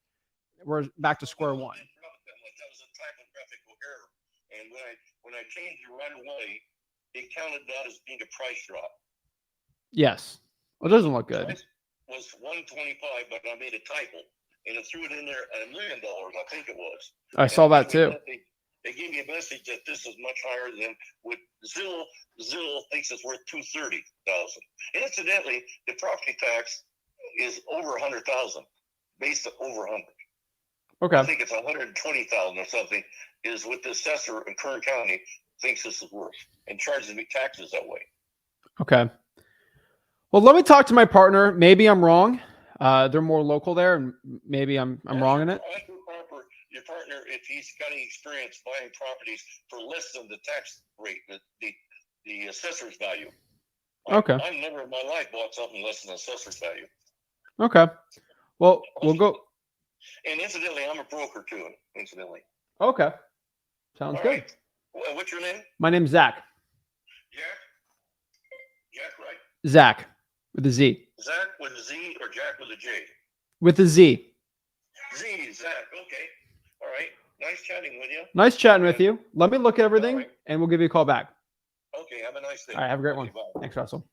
we're back to square one. That was a typographical error, and when I changed it right away, it counted that as being a price drop. Yes. Well, it doesn't look good. Price was $125, but I made a typo, and it threw it in there at $1 million. I think it was. I saw that too. They gave me a message that this is much higher than what Zillow thinks it's worth $230,000. Incidentally, the property tax is over $100,000, based over 100. Okay. I think it's $120,000 or something is what the assessor in Kern County thinks this is worth and charges me taxes that way. Okay. Well, let me talk to my partner. Maybe I'm wrong. They're more local there, and maybe I'm wrong in it. Your partner, if he's got any experience buying properties for less than the tax rate, the assessor's value. Okay. I've never in my life bought something less than assessor's value. Okay. Well, we'll go. And incidentally, I'm a broker too. Incidentally. Okay. Sounds good. Right. What's your name? My name's Zach. Jack, right? Zach with a Z. Zach with a Z or Jack with a J? With a Z. Z, Zach. Okay. All right. Nice chatting with you. Nice chatting with you. Let me look at everything, right. and we'll give you a call back. Okay. Have a nice day. All right. Have a great one. Bye. Thanks, Russell.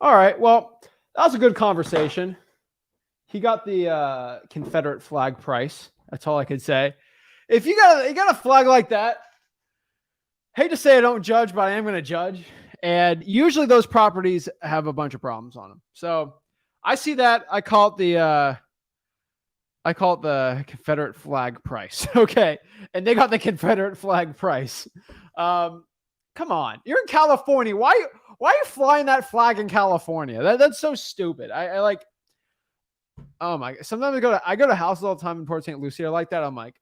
All right. Well, that was a good conversation. He got the Confederate flag price. That's all I could say. If you got a flag like that, hate to say I don't judge, but I am going to judge. And usually those properties have a bunch of problems on them. So I see that. I call it the Confederate flag price. Okay. And they got the Confederate flag price. Come on. You're in California. Why are you flying that flag in California? That's so stupid. I like, oh my, sometimes I go to houses all the time in Port St. Lucie like that. I'm like,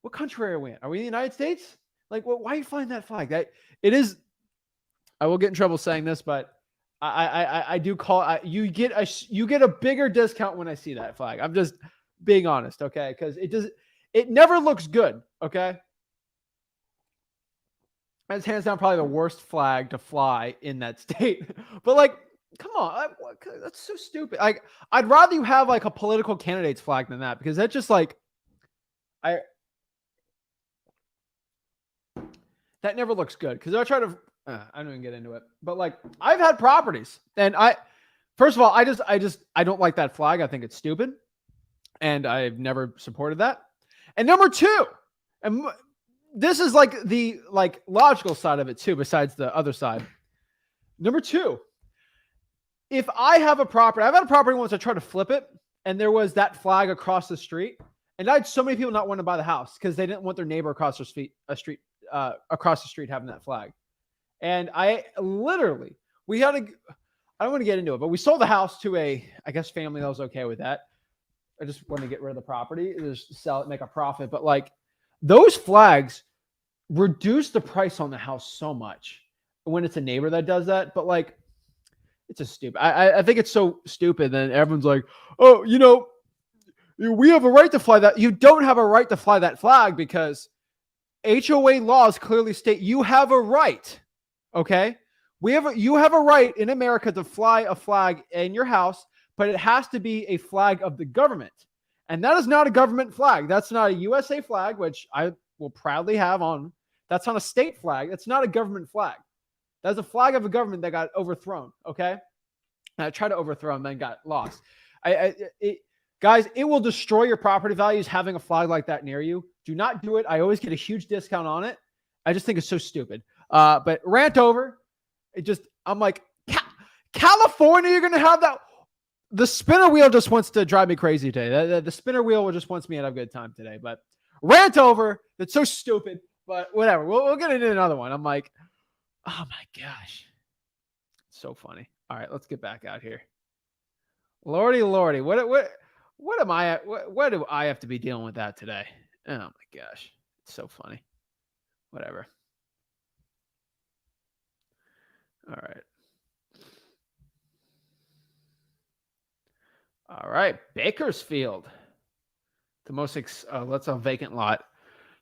what country are we in? Are we in the United States? Like, why are you flying that flag? It is, I will get in trouble saying this, but I do call you get a bigger discount when I see that flag. I'm just being honest, okay? Because it never looks good, okay? That's hands down probably the worst flag to fly in that state. But like, come on, that's so stupid. Like, I'd rather you have like a political candidate's flag than that, because that's just like, that never looks good. Because I try to, I don't even get into it, but like, I've had properties, and first of all, I don't like that flag. I think it's stupid, and I've never supported that. And number two, and this is like the logical side of it too, besides the other side. Number two, if I have a property, I've had a property once I tried to flip it, and there was that flag across the street, and I had so many people not want to buy the house because they didn't want their neighbor across the street having that flag. And I literally, I don't want to get into it, but we sold the house to I guess family that was okay with that. I just wanted to get rid of the property, just sell it, make a profit. But like, those flags reduce the price on the house so much when it's a neighbor that does that. But like, it's just stupid. I think it's so stupid that everyone's like, oh, we have a right to fly that. You don't have a right to fly that flag because HOA laws clearly state you have a right. Okay. You have a right in America to fly a flag in your house, but it has to be a flag of the government. And that is not a government flag. That's not a USA flag, which I will proudly have on. That's not a state flag. That's not a government flag. That's a flag of a government that got overthrown. Okay. And I tried to overthrow and then got lost. Guys, it will destroy your property values having a flag like that near you. Do not do it. I always get a huge discount on it. I just think it's so stupid. But rant over. I'm like, California, you're going to have that. The spinner wheel just wants to drive me crazy today. The spinner wheel just wants me to have a good time today. But rant over. That's so stupid. But whatever. We'll get into another one. I'm like, oh my gosh. It's so funny. All right, let's get back out here. Lordy. What am I? What do I have to be dealing with that today? Oh my gosh, it's so funny. Whatever. All right. Bakersfield, the most. Let's a vacant lot.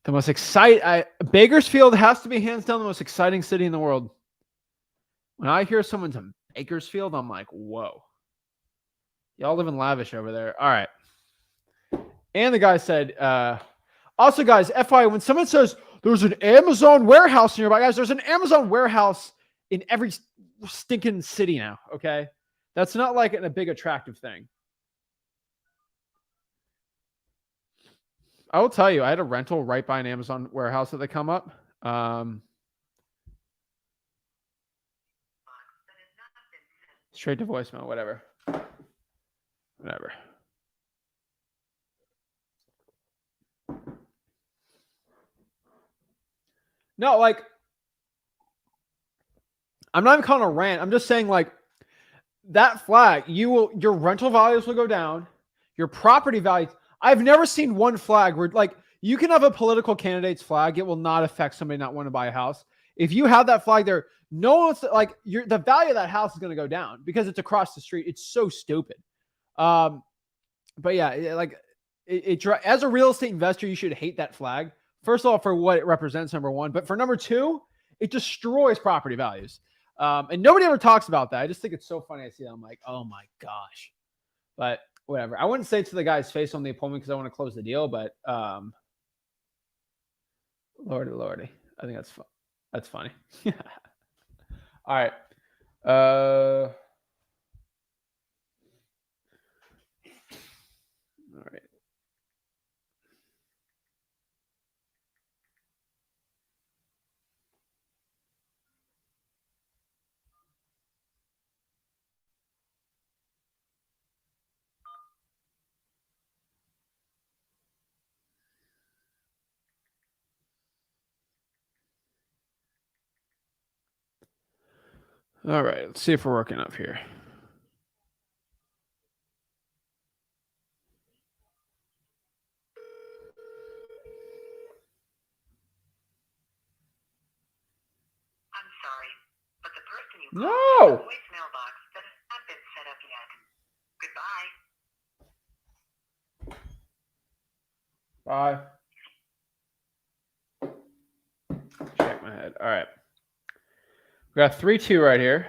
The most exciting. Bakersfield has to be hands down the most exciting city in the world. When I hear someone's in Bakersfield, I'm like, whoa. Y'all live in lavish over there. All right. And the guy said, also, guys, FYI, when someone says there's an Amazon warehouse nearby, guys, there's an Amazon warehouse in every stinking city now, okay? That's not like a big attractive thing. I will tell you, I had a rental right by an Amazon warehouse that they come up. Straight to voicemail, whatever. No, like, I'm not even calling a rant. I'm just saying, like, that flag, your rental values will go down. Your property values. I've never seen one flag where, like, you can have a political candidate's flag. It will not affect somebody not wanting to buy a house. If you have that flag there, no one's like, the value of that house is going to go down because it's across the street. It's so stupid. But yeah, like, as a real estate investor, you should hate that flag. First of all, for what it represents, number one. But for number two, it destroys property values. And nobody ever talks about that. I just think it's so funny. I see that. I'm like, oh my gosh. But whatever. I wouldn't say it to the guy's face on the appointment because I want to close the deal. But Lordy. I think that's fun. That's funny. All right. All right. All right, let's see if we're working up here. I'm sorry, but the person you No. called has a voicemail box that has not been set up yet. Goodbye. Bye. Check my head. All right. We got 3-2 right here.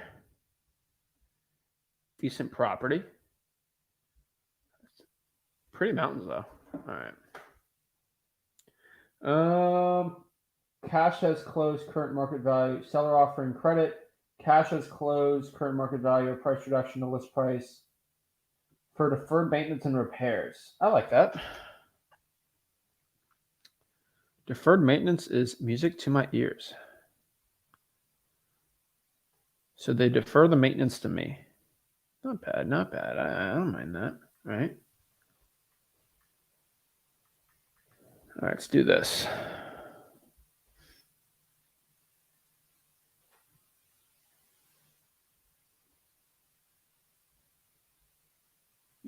Decent property. Pretty mountains though. All right. Cash has closed, current market value. Seller offering credit. Cash has closed, current market value. Price reduction to list price for deferred maintenance and repairs. I like that. Deferred maintenance is music to my ears. So they defer the maintenance to me. Not bad, not bad. I don't mind that, right? All right, let's do this.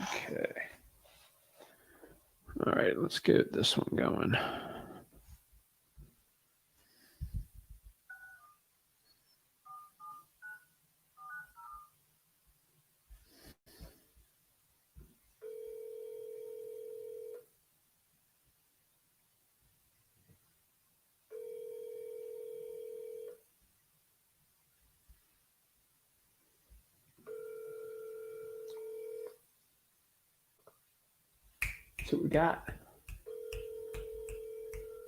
Okay. All right, let's get this one going. see what we got.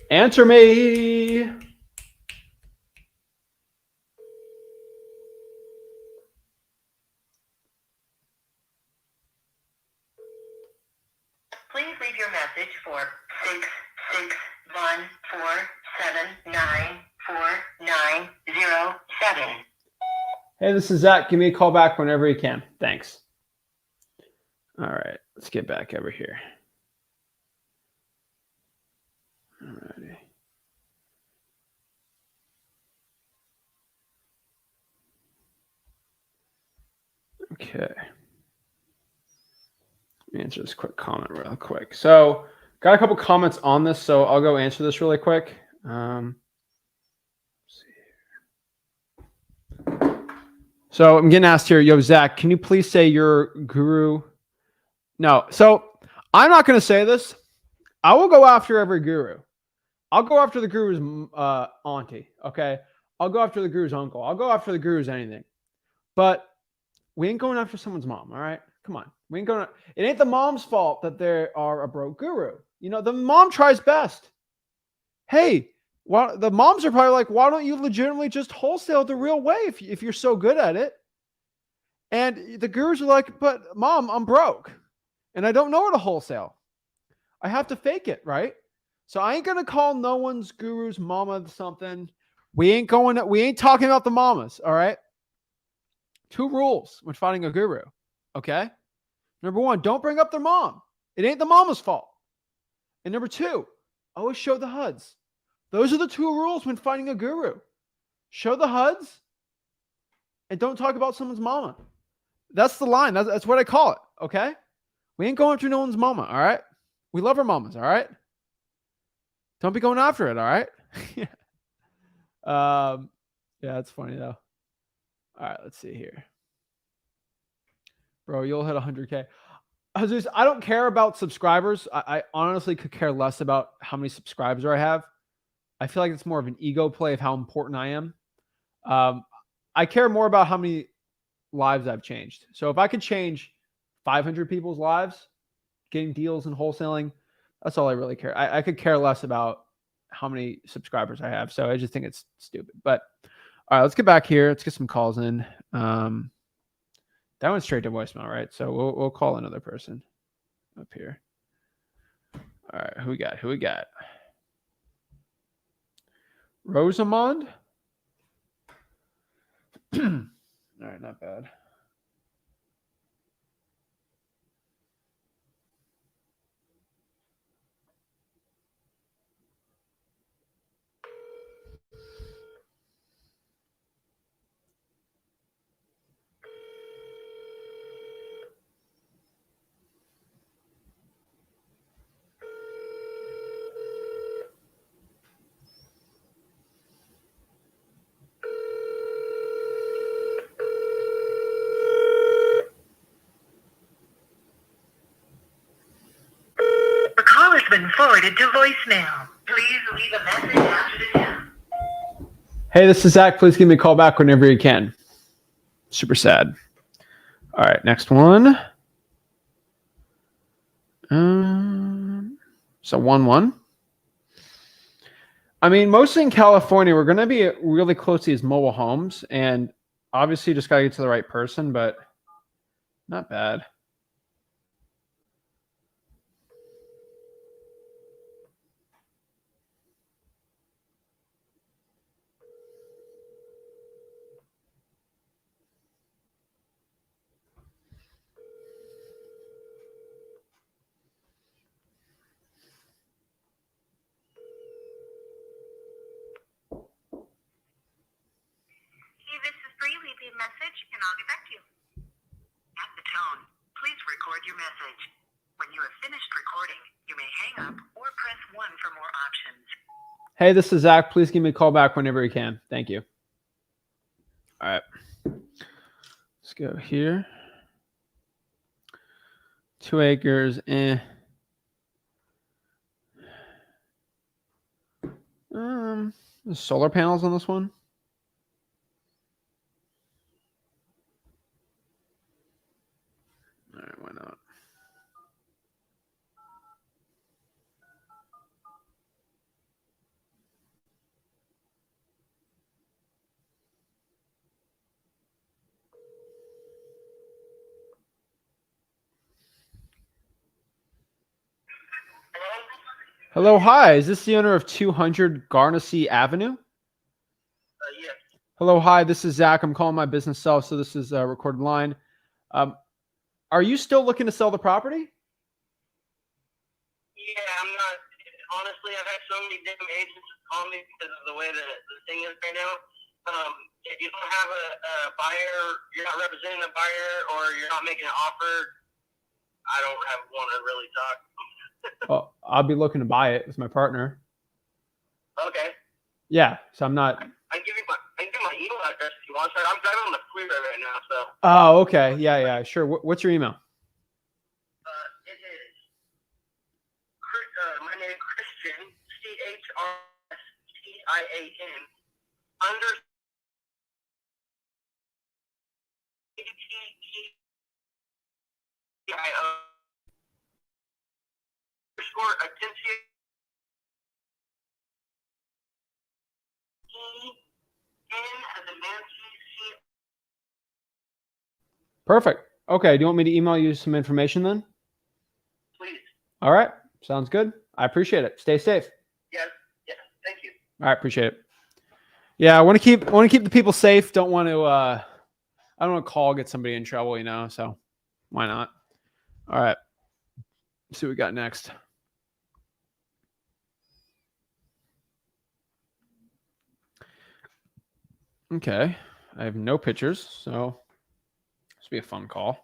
Answer me. Please leave your message for 661-479-4907. Hey, this is Zach. Give me a call back whenever you can. Thanks. All right, let's get back over here. All righty. Okay. Let me answer this quick comment real quick. So, got a couple comments on this, so I'll go answer this really quick. So I'm getting asked here, yo, Zach, can you please say your guru? No. So I'm not going to say this. I will go after every guru. I'll go after the guru's auntie. Okay. I'll go after the guru's uncle. I'll go after the guru's anything. But we ain't going after someone's mom. All right. Come on. We ain't going. It ain't the mom's fault that they are a broke guru. You know, the mom tries best. Hey, well, the moms are probably like, why don't you legitimately just wholesale the real way if you're so good at it? And the gurus are like, but mom, I'm broke and I don't know how to wholesale. I have to fake it, right? So I ain't going to call no one's guru's mama something. We ain't talking about the mamas, all right? 2 rules when finding a guru, okay? Number 1, don't bring up their mom. It ain't the mama's fault. And number 2, always show the HUDs. Those are the 2 rules when finding a guru. Show the HUDs and don't talk about someone's mama. That's the line. That's what I call it. Okay. We ain't going after no one's mama. All right. We love our mamas. All right. Don't be going after it. All right. Yeah, that's funny though. All right. Let's see here. Bro, you'll hit 100K. Jesus, I don't care about subscribers. I honestly could care less about how many subscribers I have. I feel like it's more of an ego play of how important I am. I care more about how many lives I've changed. So if I could change 500 people's lives, getting deals and wholesaling, that's all I really care. I could care less about how many subscribers I have. So I just think it's stupid. But all right, let's get back here. Let's get some calls in. That went straight to voicemail, right? So we'll call another person up here. All right, who we got? Rosamond? All right, not bad. The call has been forwarded to voicemail. Please leave a message after the tone. Hey, this is Zach. Please give me a call back whenever you can. Super sad. All right, next one. So 1-1. I mean, mostly in California, we're going to be really close to these mobile homes, and obviously just got to get to the right person, but not bad. Hey, this is Bree. Leave me a message and I'll get back to you. At the tone, please record your message. When you have finished recording, you may hang up or press 1 for more options. Hey, this is Zach. Please give me a call back whenever you can. Thank you. All right. Let's go here. 2 acres. There's solar panels on this one. All right, why not? Hello, hi. Is this the owner of 200 Garnacy Avenue? Yes. Hello, hi. This is Zach. I'm calling my business self, so this is a recorded line. Are you still looking to sell the property? Yeah, I'm not. Honestly, I've had so many different agents call me because of the way that the thing is right now. If you don't have a buyer, you're not representing a buyer, or you're not making an offer, I don't want to really talk. Well, I'll be looking to buy it with my partner. Okay. Yeah, so I'm not. I can give you my email address if you want. So I'm driving on the freeway right now, so. Oh, okay. Yeah, sure. What's your email? It is. My name is Christian, CHRSTIAN, under ATTIO underscore attention EN as in Nancy C. Perfect. Okay. Do you want me to email you some information then? Please. All right. Sounds good. I appreciate it. Stay safe. Yes. Thank you. All right. Appreciate it. Yeah, I want to keep the people safe. Don't want to. I don't want to get somebody in trouble, So why not? All right. Let's see what we got next. Okay. I have no pictures, so this will be a fun call.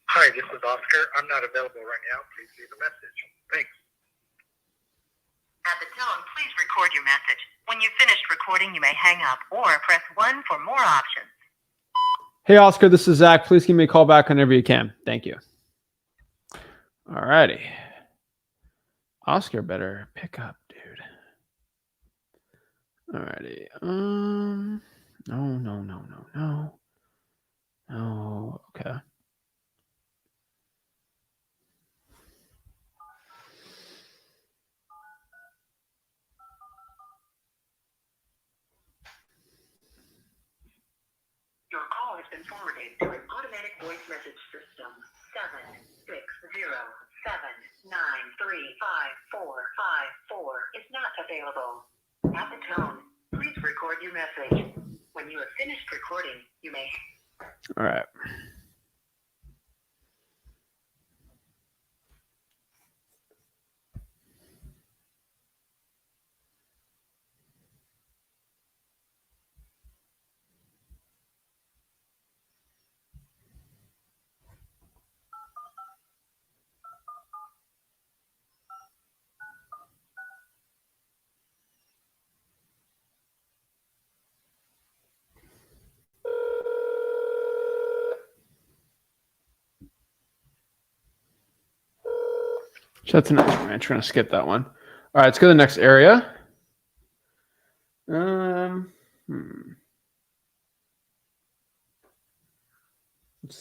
Hi, this is Oscar. I'm not available right now. Please leave a message. Thanks. At the tone, please record your message. When you've finished recording, you may hang up or press 1 for more options. Hey, Oscar, this is Zach. Please give me a call back whenever you can. Thank you. All righty. Oscar better pick up, dude. All righty. No. Okay. Your call has been forwarded to an automatic voice message system. 760-793-54544 is not available. At the tone, please record your message. When you have finished recording, you may. All right. So that's the next ranch. We're going to skip that one. All right, let's go to the next area. Let's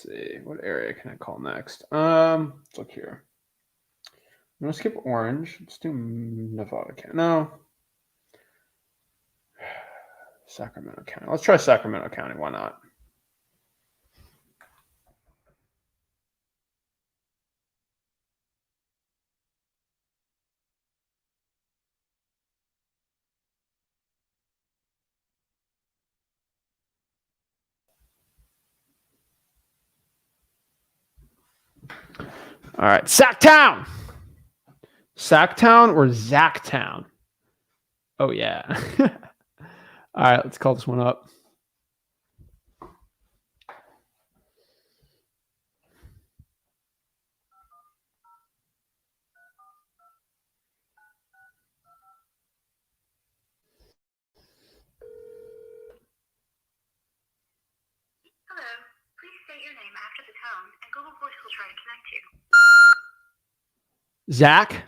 see. What area can I call next? Let's look here. I'm going to skip Orange. Let's do Nevada County. No. Sacramento County. Let's try Sacramento County. Why not? All right, Sacktown. Sacktown or Zachtown? Oh, yeah. All right, let's call this one up. Hello. Please state your name after the tone, and Google Voice will try to connect you. Zach?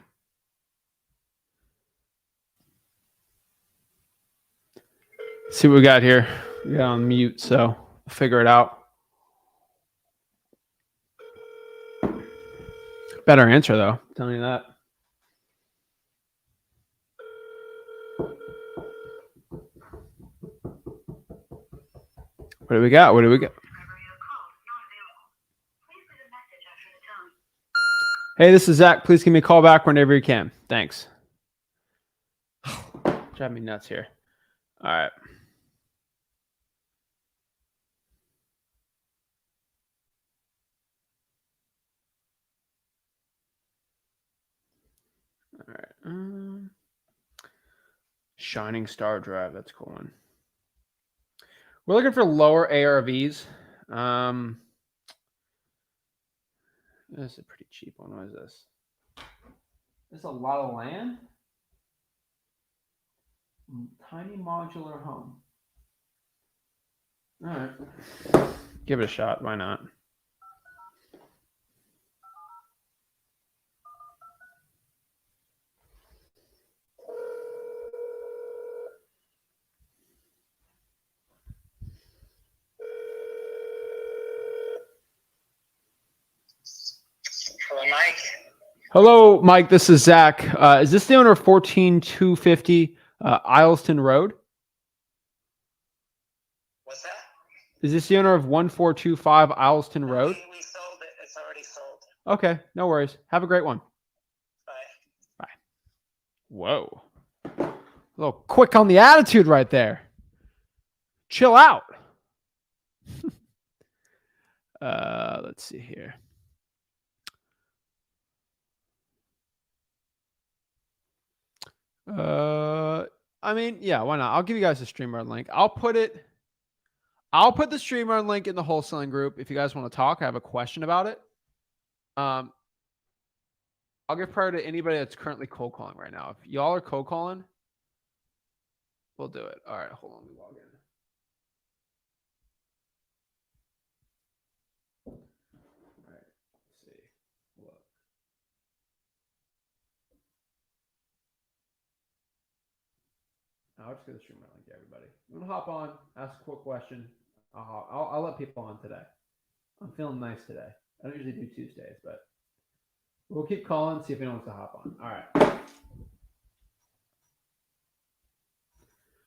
See what we got here. We got on mute, so Figure it out. Better answer though. I'm telling you that. What do we got? What do we got? Hey, this is Zach. Please give me a call back whenever you can. Thanks. Drive me nuts here. All right. All right. Shining Star Drive. That's a cool one. We're looking for lower ARVs. This is a pretty cheap one. What is this? This is a lot of land. Tiny modular home. All right. Give it a shot. Why not? Hello, Mike. Hello, Mike. This is Zach. Is this the owner of 14250 Isleston Road? What's that? Is this the owner of 1425 Isleston Road? We sold it. It's already sold. Okay, no worries. Have a great one. Bye. Bye. Whoa. A little quick on the attitude right there. Chill out. Let's see here. I mean, yeah, why not? I'll give you guys the StreamYard link. I'll put the StreamYard link in the wholesaling group if you guys want to talk. I have a question about it. I'll give priority to anybody that's currently cold calling right now. If y'all are cold calling, we'll do it. All right, hold on, let me log in. All right, let's see. Look. I'll just get the StreamYard link to everybody. I'm gonna hop on, ask a quick question. I'll let people on today. I'm feeling nice today. I don't usually do Tuesdays, but we'll keep calling, see if anyone wants to hop on. All right.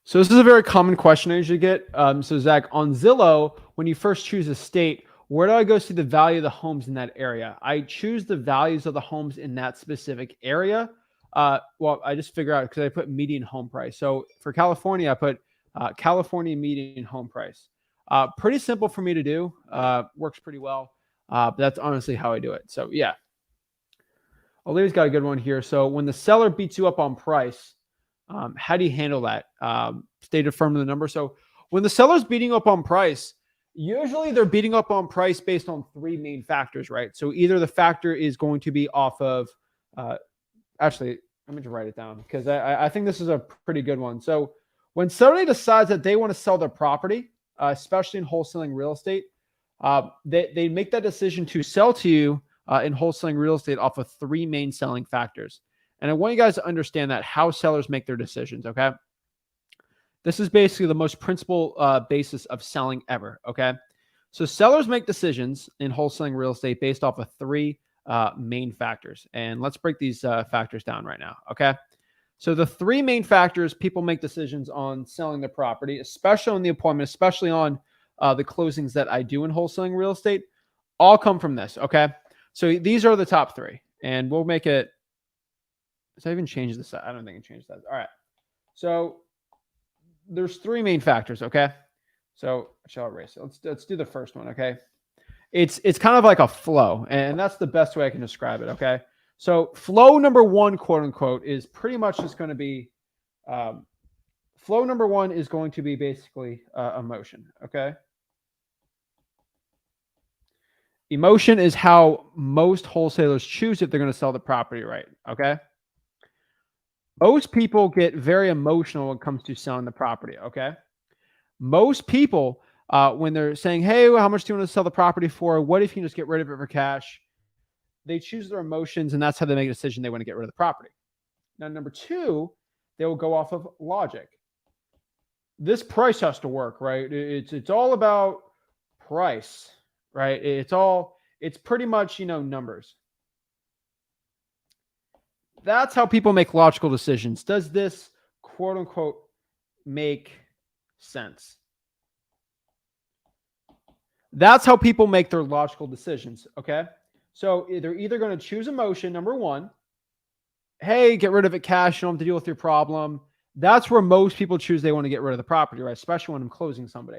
So this is a very common question I usually get. So Zach, on Zillow, when you first choose a state, where do I go see the value of the homes in that area? I choose the values of the homes in that specific area. Well, I just figure out because I put median home price. So for California, I put California median home price. Pretty simple for me to do. Works pretty well. But that's honestly how I do it. So yeah. Olivia's got a good one here. So when the seller beats you up on price, how do you handle that? Stated firm to the number. So when the seller's beating up on price, usually they're beating up on price based on three main factors, right? So either the factor is going to be off of, actually, let me just write it down because I think this is a pretty good one. So when somebody decides that they want to sell their property, especially in wholesaling real estate, they make that decision to sell to you in wholesaling real estate off of three main selling factors. And I want you guys to understand that how sellers make their decisions, okay? This is basically the most principal basis of selling ever, okay? So sellers make decisions in wholesaling real estate based off of three main factors. And let's break these factors down right now, okay? So the three main factors people make decisions on selling their property, especially on the appointment, especially on the closings that I do in wholesaling real estate, all come from this, okay? So these are the top three. And we'll make it, does that even change this? I don't think it changed that. All right. So there's three main factors, okay? So I shall erase it. Let's do the first one, okay? It's kind of like a flow, and that's the best way I can describe it, okay? So flow number one, quote unquote, is pretty much just going to be, flow number one is going to be basically emotion, okay? Emotion is how most wholesalers choose if they're going to sell the property, right? Okay. Most people get very emotional when it comes to selling the property. Okay. Most people, when they're saying, hey, how much do you want to sell the property for? What if you can just get rid of it for cash? They choose their emotions, and that's how they make a decision. They want to get rid of the property. Now, number two, they will go off of logic. This price has to work, right? It's all about price, right? It's pretty much, numbers. That's how people make logical decisions. Does this quote unquote make sense? That's how people make their logical decisions. Okay. So they're either going to choose emotion, number one. Hey, get rid of it, cash. You don't have to deal with your problem. That's where most people choose they want to get rid of the property, right? Especially when I'm closing somebody.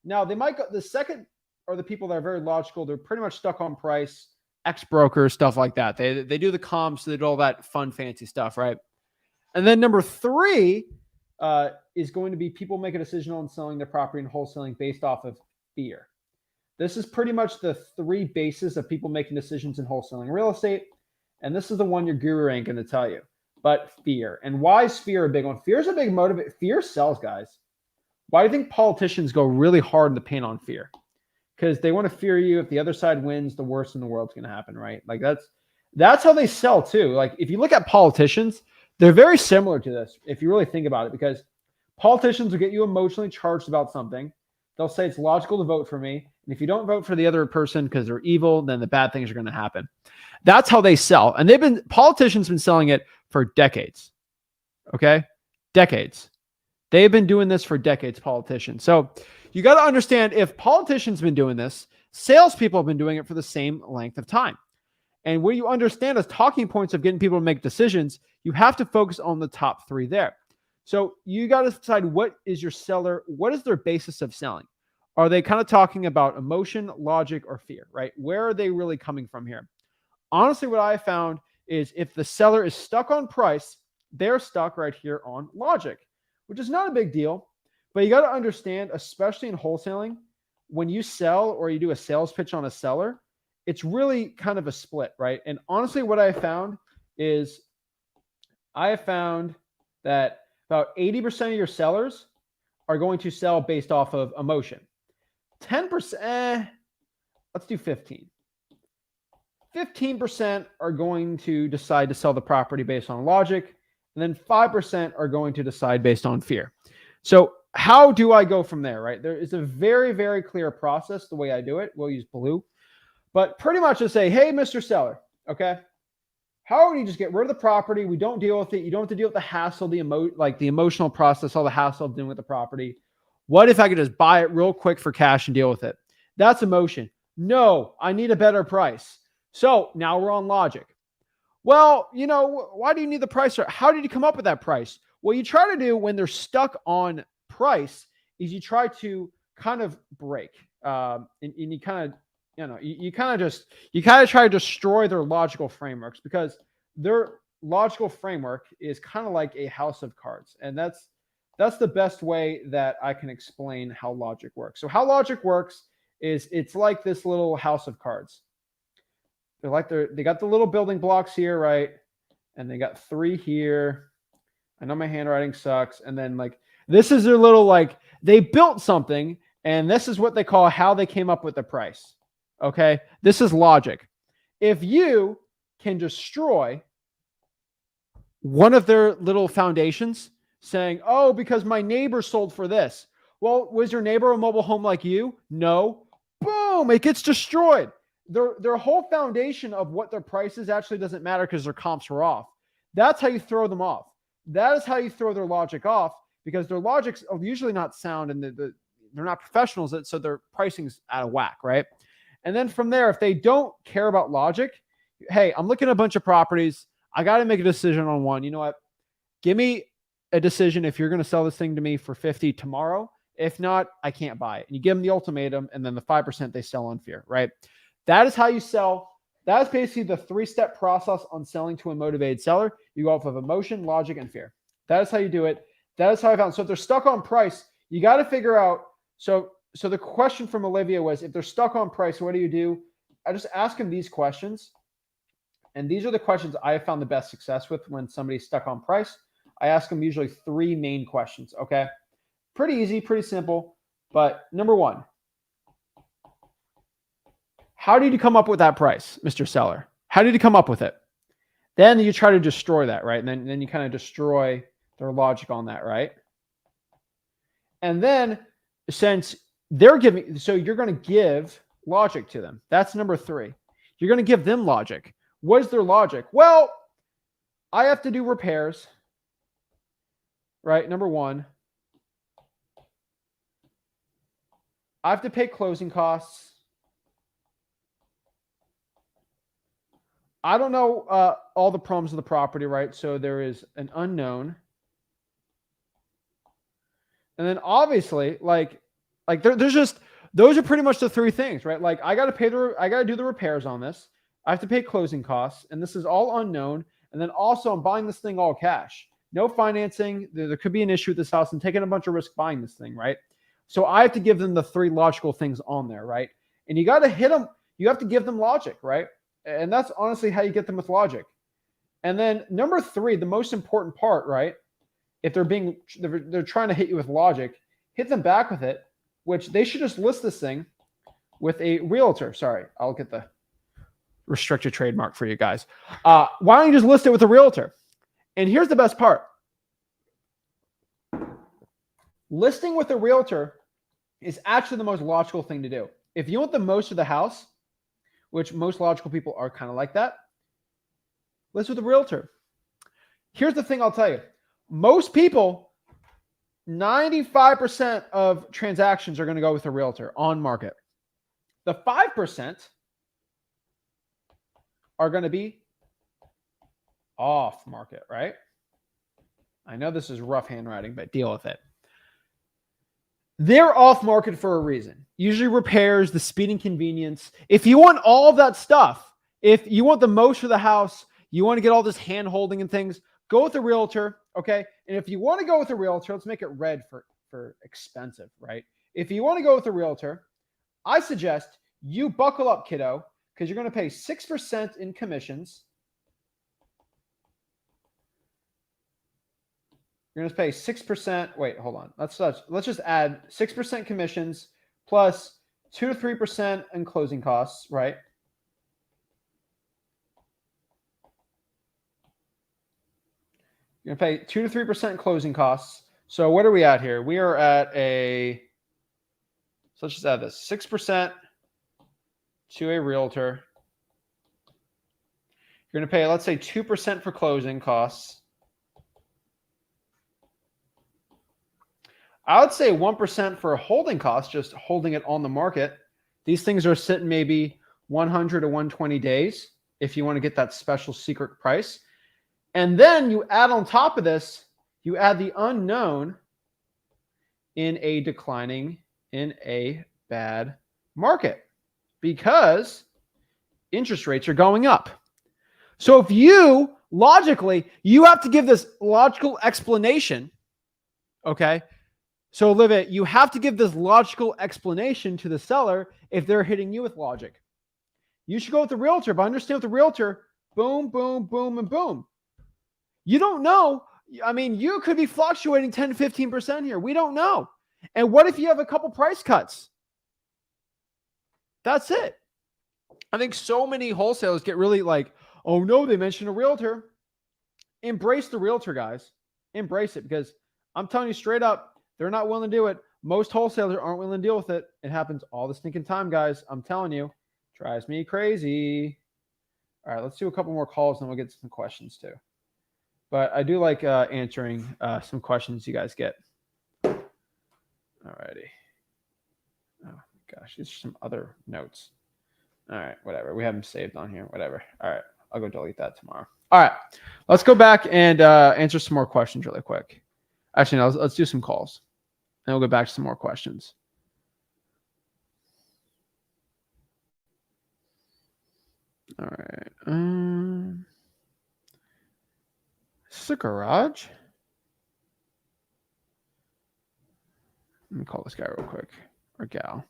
Now, they might go, the second are the people that are very logical. They're pretty much stuck on price, ex-brokers, stuff like that. They do the comps, they do all that fun, fancy stuff, right? And then number three is going to be people make a decision on selling their property and wholesaling based off of fear. This is pretty much the three bases of people making decisions in wholesaling real estate. And this is the one your guru ain't going to tell you. But fear. And why is fear a big one? Fear is a big motivator. Fear sells, guys. Why do you think politicians go really hard in the paint on fear? Because they want to fear you. If the other side wins, the worst in the world's going to happen, right? Like that's how they sell too. Like if you look at politicians, they're very similar to this if you really think about it, because politicians will get you emotionally charged about something. They'll say it's logical to vote for me. And if you don't vote for the other person because they're evil, then the bad things are going to happen. That's how they sell. And politicians been selling it for decades. Okay? Decades. They've been doing this for decades, politicians. So you got to understand, if politicians have been doing this, salespeople have been doing it for the same length of time. And what you understand as talking points of getting people to make decisions, you have to focus on the top three there. So you got to decide, what is your seller, what is their basis of selling? Are they kind of talking about emotion, logic, or fear, right? Where are they really coming from here? Honestly, what I found is if the seller is stuck on price, they're stuck right here on logic, which is not a big deal. But you got to understand, especially in wholesaling, when you sell or you do a sales pitch on a seller, it's really kind of a split, right? And honestly, what I found is I have found that about 80% of your sellers are going to sell based off of emotion. 10%, let's do 15. 15% are going to decide to sell the property based on logic, and then 5% are going to decide based on fear. So how do I go from there, right? There is a very, very clear process the way I do it. We'll use blue. But pretty much just say, hey, Mr. Seller, okay, how would you just get rid of the property? We don't deal with it. You don't have to deal with the hassle, the emotional process, all the hassle of dealing with the property. What if I could just buy it real quick for cash and deal with it? That's emotion. No, I need a better price. So now we're on logic. Well, why do you need the price? How did you come up with that price? What you try to do when they're stuck on price is you try to kind of break, and you kind of, you kind of try to destroy their logical frameworks, because their logical framework is kind of like a house of cards. And that's the best way that I can explain how logic works. So how logic works is it's like this little house of cards. They got the little building blocks here, right? And they got 3 here. I know my handwriting sucks. And then this is their little, they built something, and this is what they call how they came up with the price. Okay. This is logic. If you can destroy one of their little foundations, saying, oh, because my neighbor sold for this. Well, was your neighbor a mobile home like you? No. Boom. It gets destroyed. Their whole foundation of what their price is actually doesn't matter because their comps were off. That's how you throw them off. That is how you throw their logic off, because their logic's usually not sound, and they're not professionals, so their pricing's out of whack, right? And then from there, if they don't care about logic, hey, I'm looking at a bunch of properties. I got to make a decision on one. You know what? Give me a decision if you're going to sell this thing to me for 50 tomorrow. If not, I can't buy it. And you give them the ultimatum, and then the 5% they sell on fear, right? That is how you sell. That is basically the 3-step process on selling to a motivated seller. You go off of emotion, logic, and fear. That is how you do it. That is how I found. So if they're stuck on price, you got to figure out. So the question from Olivia was, if they're stuck on price, what do? I just ask them these questions. And these are the questions I have found the best success with when somebody's stuck on price. I ask them usually 3 main questions. Okay. Pretty easy, pretty simple. But number 1, how did you come up with that price, Mr. Seller? How did you come up with it? Then you try to destroy that, right? And then you kind of destroy their logic on that, right? And then since they're giving, so you're going to give logic to them. That's number 3. You're going to give them logic. What is their logic? Well, I have to do repairs, right? Number 1. I have to pay closing costs. I don't know all the problems of the property, right? So there is an unknown. And then obviously, like there's just, those are pretty much the 3 things, right? Like I got to do the repairs on this. I have to pay closing costs, and this is all unknown. And then also I'm buying this thing all cash. No financing. There could be an issue with this house. I'm taking a bunch of risk buying this thing, right? So I have to give them the 3 logical things on there, right? And you got to hit them. You have to give them logic, right? And that's honestly how you get them with logic. And then number 3, the most important part, right? If they're trying to hit you with logic, hit them back with it, which they should just list this thing with a realtor. Sorry, I'll get the restricted trademark for you guys. Why don't you just list it with a realtor? And here's the best part. Listing with a realtor is actually the most logical thing to do. If you want the most of the house, which most logical people are kind of like that, list with a realtor. Here's the thing I'll tell you. Most people, 95% of transactions are going to go with a realtor on market. The 5% are going to be off market, right? I know this is rough handwriting, but deal with it. They're off market for a reason. Usually repairs, the speed and convenience. If you want all of that stuff, if you want the most for the house, you want to get all this hand holding and things, go with a realtor, okay? And if you want to go with a realtor, let's make it red for expensive, right? If you want to go with a realtor, I suggest you buckle up, kiddo, because you're going to pay 6% in commissions. You're going to pay 6%. Wait, hold on. Let's just add 6% commissions plus 2 to 3% in closing costs, right? You're going to pay 2 to 3% in closing costs. So what are we at here? We are at so let's just add this 6% to a realtor. You're going to pay, let's say, 2% for closing costs. I would say 1% for a holding cost, just holding it on the market. These things are sitting maybe 100 to 120 days if you want to get that special secret price. And then you add on top of this, you add the unknown in a bad market because interest rates are going up. So if you logically, you have to give this logical explanation, okay? So Olivia, you have to give this logical explanation to the seller if they're hitting you with logic. You should go with the realtor, but understand with the realtor, boom, boom, boom, and boom. You don't know. I mean, you could be fluctuating 10 to 15% here. We don't know. And what if you have a couple price cuts? That's it. I think so many wholesalers get really like, oh no, they mentioned a realtor. Embrace the realtor, guys. Embrace it, because I'm telling you straight up, they're not willing to do it. Most wholesalers aren't willing to deal with it. It happens all the stinking time, guys. I'm telling you. Drives me crazy. All right, let's do a couple more calls, and then we'll get some questions too. But I do like answering some questions you guys get. All righty. Oh, gosh. These are some other notes. All right, whatever. We have them saved on here. Whatever. All right, I'll go delete that tomorrow. All right, let's go back and answer some more questions really quick. Actually, no, let's do some calls. And we'll go back to some more questions. All right. Is this a garage? Let me call this guy real quick. Or gal.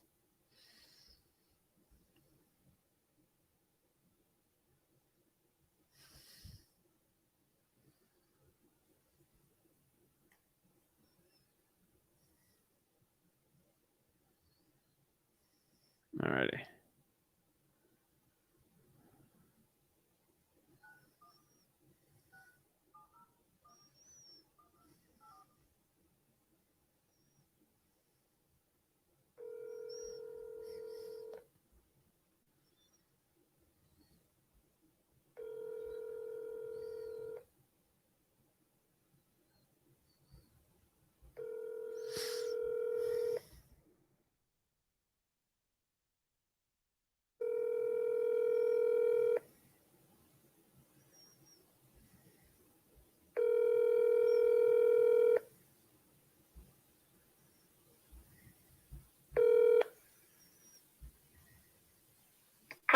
All righty.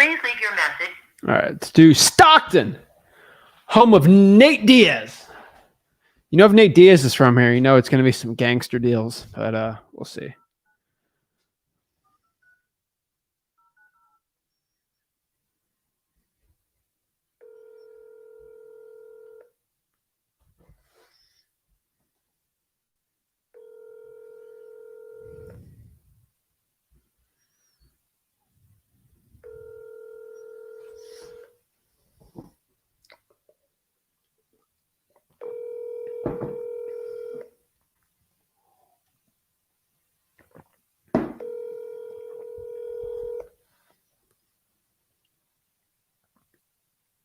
Please leave your message. All right, let's do Stockton, home of Nate Diaz. You know, if Nate Diaz is from here, you know it's going to be some gangster deals, but we'll see.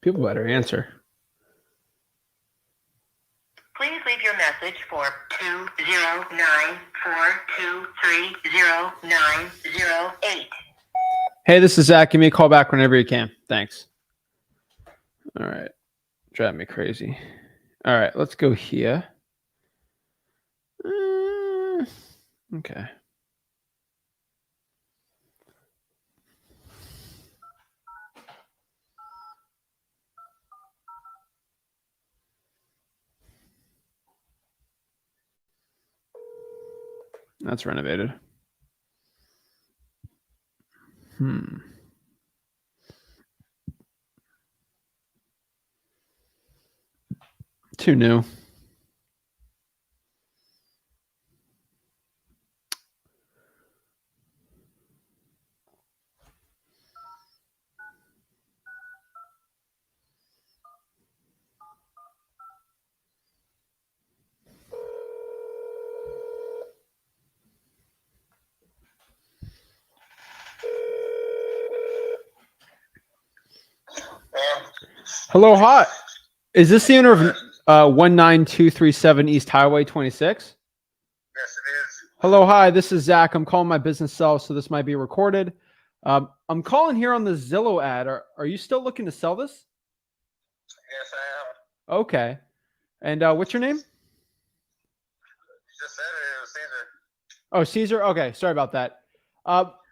People better answer. Please leave your message for 209-423-0908. Hey, this is Zach. Give me a call back whenever you can. Thanks. All right. Drive me crazy. All right, let's go here. Okay. That's renovated. Too new. Hello, hi. Is this the owner of 19237 East Highway 26? Yes, it is. Hello, hi. This is Zach. I'm calling my business cell, so this might be recorded. I'm calling here on the Zillow ad. Are you still looking to sell this? Yes, I am. Okay. And what's your name? You just said it was Caesar. Oh, Caesar. Okay, sorry about that.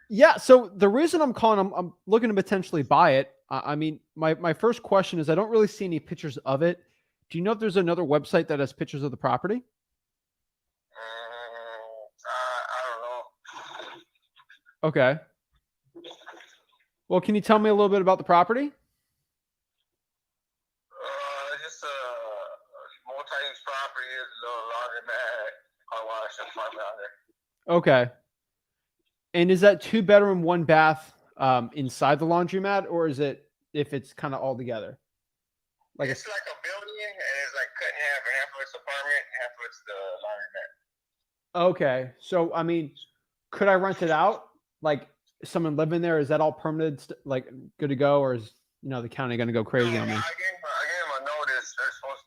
Yeah. So the reason I'm calling, I'm looking to potentially buy it. I mean, my first question is, I don't really see any pictures of it. Do you know if there's another website that has pictures of the property? I don't know. Okay. Well, can you tell me a little bit about the property? Just a multi-use property, a little laundromat, car wash, and apartment out there. Okay. And is that 2-bedroom, 1-bath inside the laundromat, or is it if it's kind of all together? Like It's like a building, and it's like cut in half, and half of it's apartment, and half of it's the laundromat. Okay. So, I mean, could I rent it out? Like someone living there? Is that all permitted, like good to go? Or is, the county going to go crazy on me? I gave him a notice. They're supposed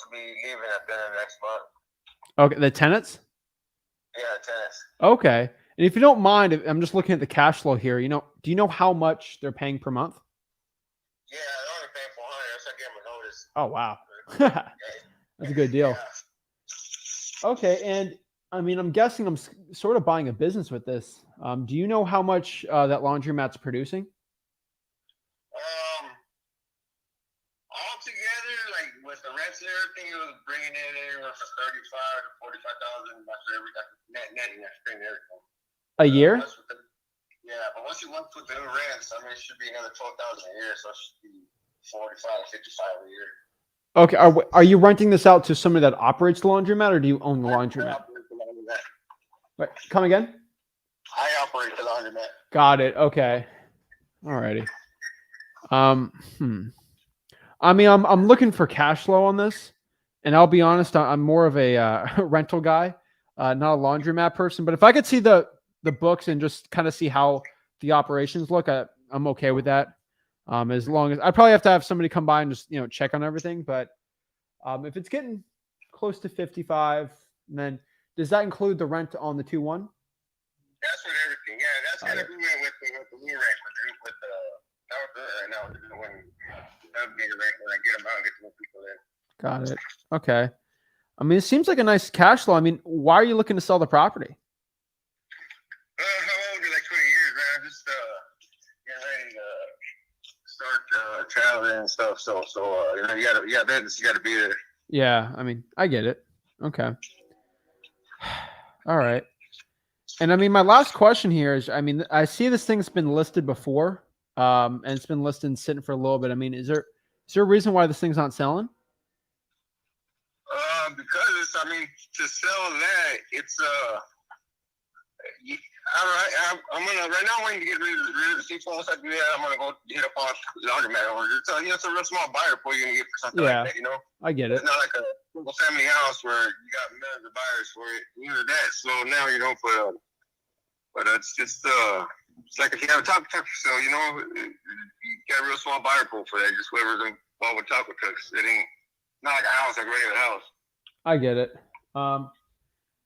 to be leaving at the end of next month. Okay. The tenants? Yeah, tennis. Okay. And if you don't mind, I'm just looking at the cash flow here. Do you know how much they're paying per month? Yeah, they're only paying $400. So I gave him a notice. Oh, wow. That's a good deal. Yeah. Okay. And I mean, I'm guessing I'm sort of buying a business with this. Do you know how much that laundromat's producing? Altogether, like with the rents and everything, it was bringing in anywhere from 35 to 45,000 after everything, netting everything and everything. A year? Yeah, but once you went with the new rents, I mean, it should be another 12,000 a year, so it should be 45, 55 a year. Okay. Are you renting this out to somebody that operates the laundromat, or do you own the laundromat? Wait, come again? I operate the laundromat. Got it. Okay. Alrighty. I mean, I'm looking for cash flow on this, and I'll be honest, I'm more of a rental guy, not a laundromat person. But if I could see the books and just kind of see how the operations look, I'm okay with that. As long as I probably have to have somebody come by and just check on everything. But if it's getting close to 55, then does that include the rent on the 2-1? That's with everything. Yeah, that's gonna be with the new rent with the when that'll be the rent when I get them out and get the new people in. Got it. Okay. I mean, it seems like a nice cash flow. I mean, why are you looking to sell the property? How old? Like 20 years, man. Just start traveling and stuff. So you know, you got business, you got to be there. Yeah, I mean, I get it. Okay. All right. And I mean, my last question here is, I mean, I see this thing's been listed before, and it's been listed and sitting for a little bit. I mean, is there a reason why this thing's not selling? Because it's, I mean, to sell that, it's I'm gonna right now. I'm waiting to get rid of the seats. Once I do that, I'm gonna go hit up on laundromat over. It's a real small buyer pool you're gonna get for something like that. You know, I get it. It's not like a single family house where you got millions of buyers for it. Either that, so now you don't put. But it's just it's like if you have a taco truck for sale, you know, you got a real small buyer pool for that. Just whoever's involved with taco trucks. It ain't not like a house, like a regular house. I get it.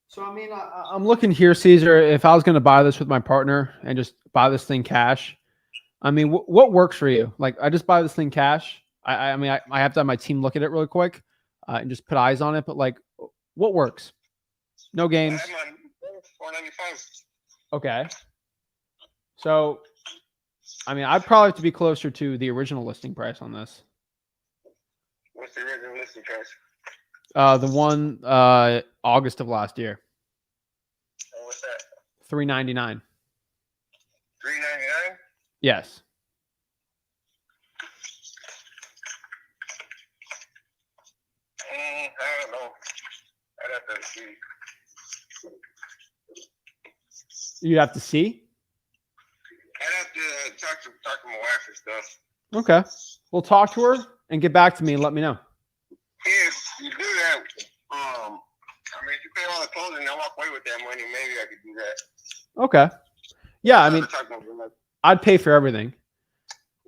So, I mean, I'm looking here, Caesar, if I was going to buy this with my partner and just buy this thing cash, I mean, what works for you? Like, I just buy this thing cash. I mean, I have to have my team look at it really quick and just put eyes on it. But, like, what works? No games. $495. Okay. So, I mean, I'd probably have to be closer to the original listing price on this. What's the original listing price? The one August of last year. And what's that? $399. $399? Yes. I don't know. I'd have to see. You'd have to see. I'd have to talk to my wife and stuff. Okay. We'll talk to her and get back to me and let me know. If you do that, I mean, if you pay all the closing and I walk away with that money, maybe I could do that. Okay. Yeah, I mean, Talk to my wife. I'd pay for everything.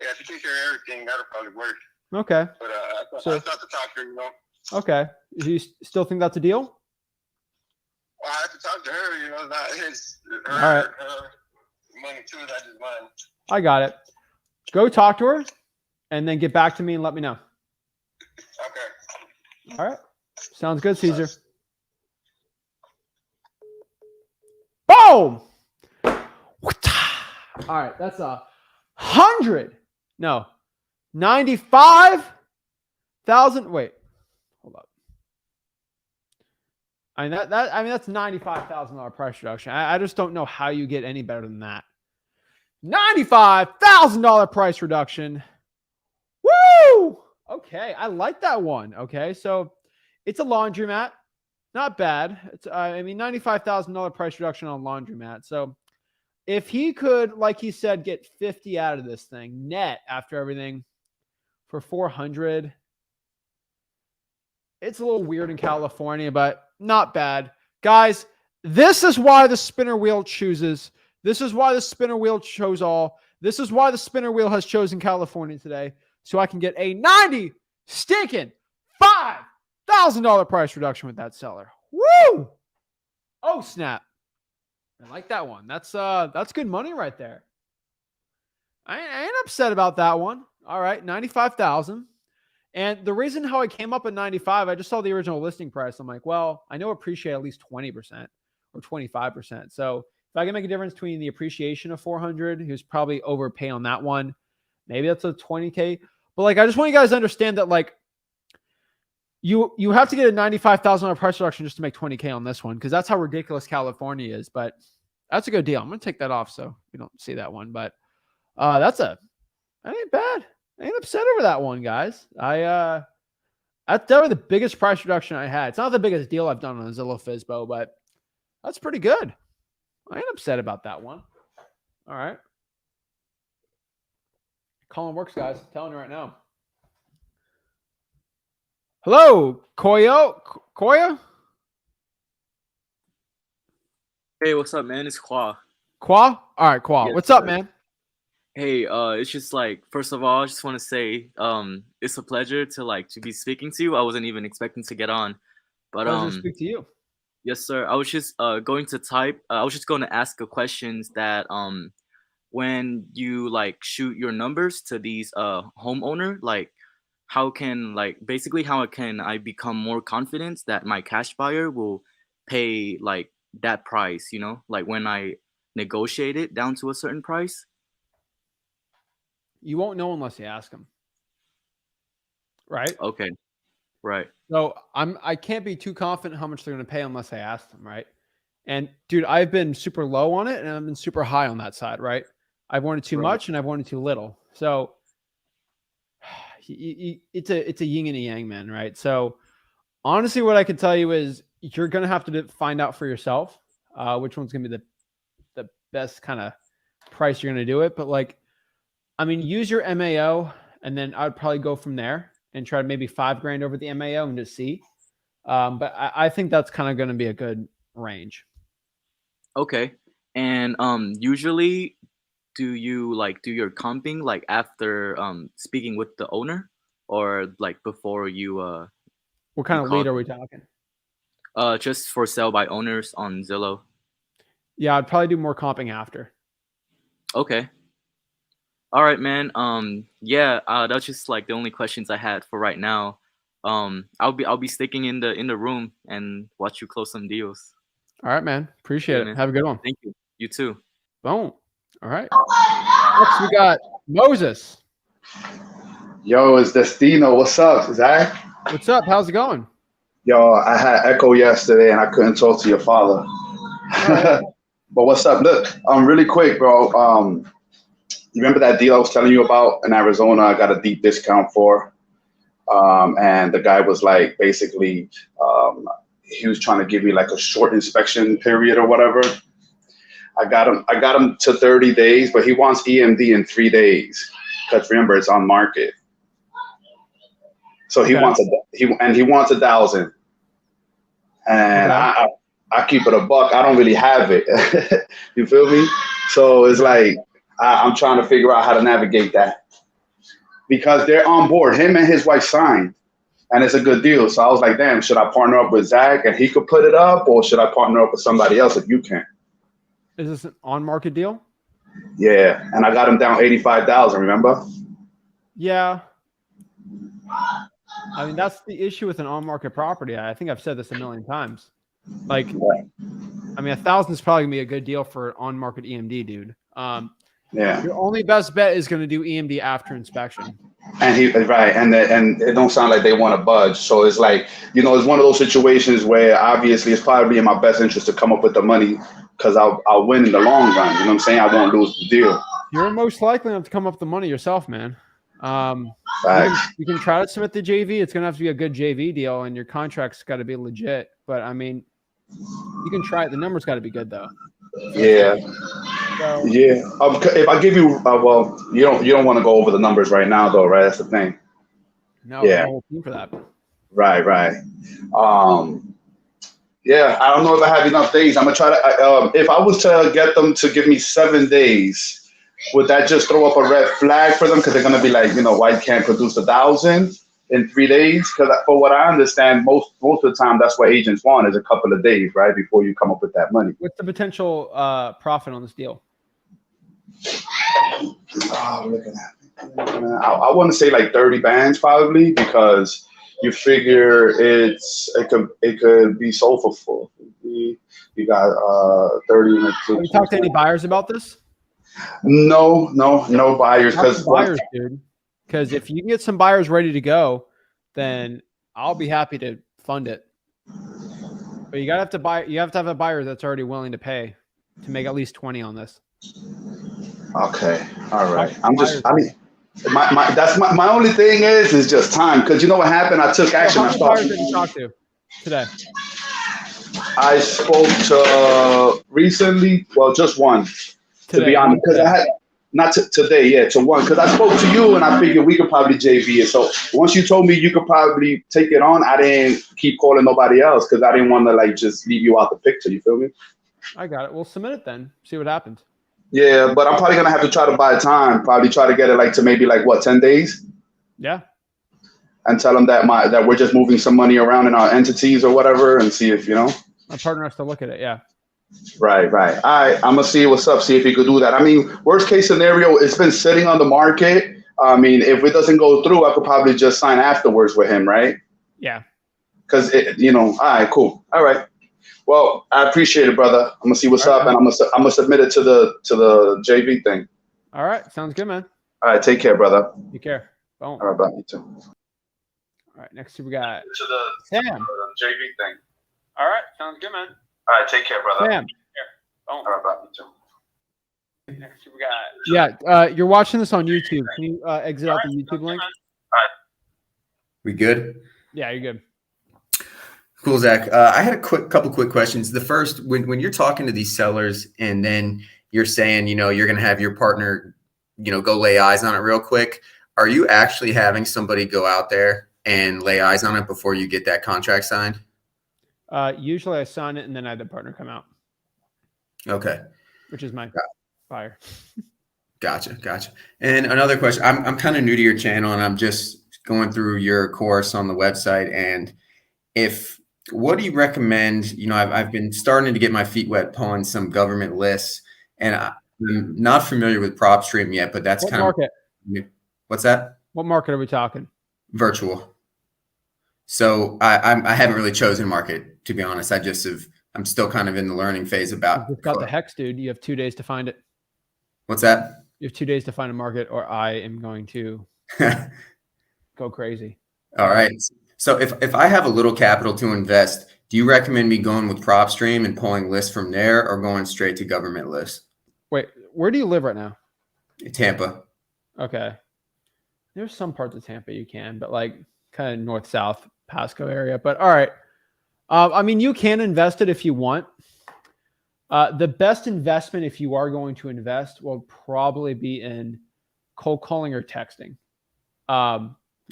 Yeah, if you take care of everything, that'll probably work. Okay. But I thought to talk to her, you know. Okay. Do you still think that's a deal? Well, I have to talk to her, you know, not his. Her, All right. Her money too, not just mine. I got it. Go talk to her and then get back to me and let me know. Okay. All right. Sounds good, Caesar. Boom! All right. That's 100. No. 95,000. Wait. Hold up. I mean, that's $95,000 price reduction. I just don't know how you get any better than that. $95,000 price reduction. Woo! Okay, I like that one. Okay, so it's a laundromat. Not bad. It's I mean, $95,000 price reduction on laundromat. So if he could, like he said, get 50 out of this thing net after everything for 400, it's a little weird in California, but not bad. Guys, this is why the spinner wheel chooses. This is why the spinner wheel chose all. This is why the spinner wheel has chosen California today. So I can get a $95,000 price reduction with that seller. Woo! Oh, snap. I like that one. That's good money right there. I ain't upset about that one. All right, 95,000. And the reason how I came up at 95, I just saw the original listing price. I'm like, well, I know appreciate at least 20% or 25%. So if I can make a difference between the appreciation of 400, he was probably overpay on that one. Maybe that's a 20K. But like, I just want you guys to understand that like you have to get a $95,000 price reduction just to make 20K on this one, because that's how ridiculous California is. But that's a good deal. I'm going to take that off so we don't see that one. But that ain't bad. I ain't upset over that one, guys. That's definitely the biggest price reduction I had. It's not the biggest deal I've done on Zillow Fsbo, but that's pretty good. I ain't upset about that one. All right. Calling works, guys. I'm telling you right now. Hello, Koya? Hey, what's up, man? It's Kwa. All right, Kwa. Yes, What's up, sir. man? Hey, it's just like, first of all, I just want to say, it's a pleasure to be speaking to you. I wasn't even expecting to get on, but Pleasure to speak to you. yes, sir. I was just going to ask a questions that when you like shoot your numbers to these homeowner, like how can I become more confident that my cash buyer will pay like that price, like when I negotiate it down to a certain price? You won't know unless you ask them. Right? Okay. Right. So I can't be too confident how much they're going to pay unless I ask them, right? And dude, I've been super low on it and I've been super high on that side, right? I've wanted too much and I've wanted too little. So it's a yin and a yang, man, right? So honestly, what I can tell you is you're going to have to find out for yourself which one's going to be the best kind of price you're going to do it. But like, I mean, use your MAO and then I'd probably go from there and try maybe $5,000 over the MAO and just see. But I think that's kind of going to be a good range. Okay. And usually do you like do your comping like after speaking with the owner or like before you what kind of lead are we talking? Just for sale by owners on Zillow. Yeah, I'd probably do more comping after. Okay. All right, man. Yeah, that's just like the only questions I had for right now. I'll be sticking in the room and watch you close some deals. All right, man. Appreciate it. Man. Have a good one. Thank you. You too. Boom. All right. Next, we got Moses. Yo, it's Destino. What's up, Zach? What's up? How's it going? Yo, I had echo yesterday and I couldn't talk to your father. Right. But what's up? Look, really quick, bro. You remember that deal I was telling you about in Arizona? I got a deep discount for. And the guy was like, basically, he was trying to give me like a short inspection period or whatever. I got him to 30 days, but he wants EMD in 3 days. Because remember, it's on market. So he wants he wants 1,000. And I keep it a buck. I don't really have it. You feel me? So it's like I'm trying to figure out how to navigate that. Because they're on board. Him and his wife signed. And it's a good deal. So I was like, damn, should I partner up with Zach and he could put it up? Or should I partner up with somebody else if you can? Is this an on-market deal? Yeah. And I got him down 85,000, remember? Yeah. I mean, that's the issue with an on-market property. I think I've said this a million times. Like, I mean, 1,000 is probably going to be a good deal for an on-market EMD, dude. Yeah. Your only best bet is going to do EMD after inspection. And and it don't sound like they want to budge. So it's like, you know, it's one of those situations where obviously it's probably in my best interest to come up with the money because I'll win in the long run. You know what I'm saying? I won't lose the deal. You're most likely to have to come up with the money yourself, man. You can try to submit the JV. It's going to have to be a good JV deal, and your contract's got to be legit. But I mean, you can try it. The numbers got to be good, though. Yeah. So, yeah. If I give you, well, you don't want to go over the numbers right now, though, right? That's the thing. No, yeah. The whole team for that. Right. Yeah, I don't know if I have enough days. I'm gonna try to. If I was to get them to give me 7 days, would that just throw up a red flag for them? Because they're gonna be like, you know, why you can't produce 1,000 in 3 days? Because for what I understand, most of the time, that's what agents want is a couple of days, right, before you come up with that money. What's the potential profit on this deal? Oh, look at that. I want to say like 30 bands probably, because you figure it could be sold for full. You got 30. Have you talked to any buyers about this? No buyers. Buyers, dude. Because if you can get some buyers ready to go, then I'll be happy to fund it. But you have to have a buyer that's already willing to pay to make at least 20 on this. Okay. All right. My only thing is just time. Because you know what happened? I took action. How many buyers did you talk to today? I spoke to recently, well, just one. Today. To be honest, because I had today, to one. Because I spoke to you and I figured we could probably JV it. So once you told me you could probably take it on, I didn't keep calling nobody else because I didn't want to like just leave you out the picture. You feel me? I got it. We'll submit it then. See what happens. Yeah, but I'm probably gonna have to try to buy time. Probably try to get it like to maybe like 10 days. Yeah. And tell them that we're just moving some money around in our entities or whatever, and see if my partner has to look at it. Yeah. Right. All right. I'm gonna see what's up. See if he could do that. I mean, worst case scenario, it's been sitting on the market. I mean, if it doesn't go through, I could probably just sign afterwards with him, right? Yeah. Because all right, cool. All right. Well, I appreciate it, brother. I'm gonna see what's up, and I'm gonna submit it to the JV thing. All right, sounds good, man. All right, take care, brother. Take care. Boom. All right, bye. You too. All right, next we got To the Sam. JV thing. All right, sounds good, man. All right, take care, brother. Sam. Oh, All right, bye. You too. next we got. Yeah, you're watching this on YouTube. Can you exit out the YouTube link? We good? Yeah, you're good. Cool, Zach. I had a couple quick questions. The first, when you're talking to these sellers and then you're saying, you're going to have your partner, go lay eyes on it real quick. Are you actually having somebody go out there and lay eyes on it before you get that contract signed? Usually I sign it and then I have the partner come out. Okay. Which is my buyer. Gotcha. And another question, I'm kind of new to your channel and I'm just going through your course on the website. And what do you recommend? I've been starting to get my feet wet pulling some government lists, and I'm not familiar with PropStream yet, but that's What market? What's that? What market are we talking? Virtual. So I haven't really chosen market, to be honest. I'm still kind of in the learning phase about. You just got the hex, dude. You have 2 days to find it. What's that? You have 2 days to find a market, or I am going to go crazy. All right. So if I have a little capital to invest, do you recommend me going with PropStream and pulling lists from there, or going straight to government lists? Wait, where do you live right now? Tampa. Okay. There's some parts of Tampa you can, but like kind of north-south Pasco area. But all right. I mean, you can invest it if you want. The best investment, if you are going to invest, will probably be in cold calling or texting.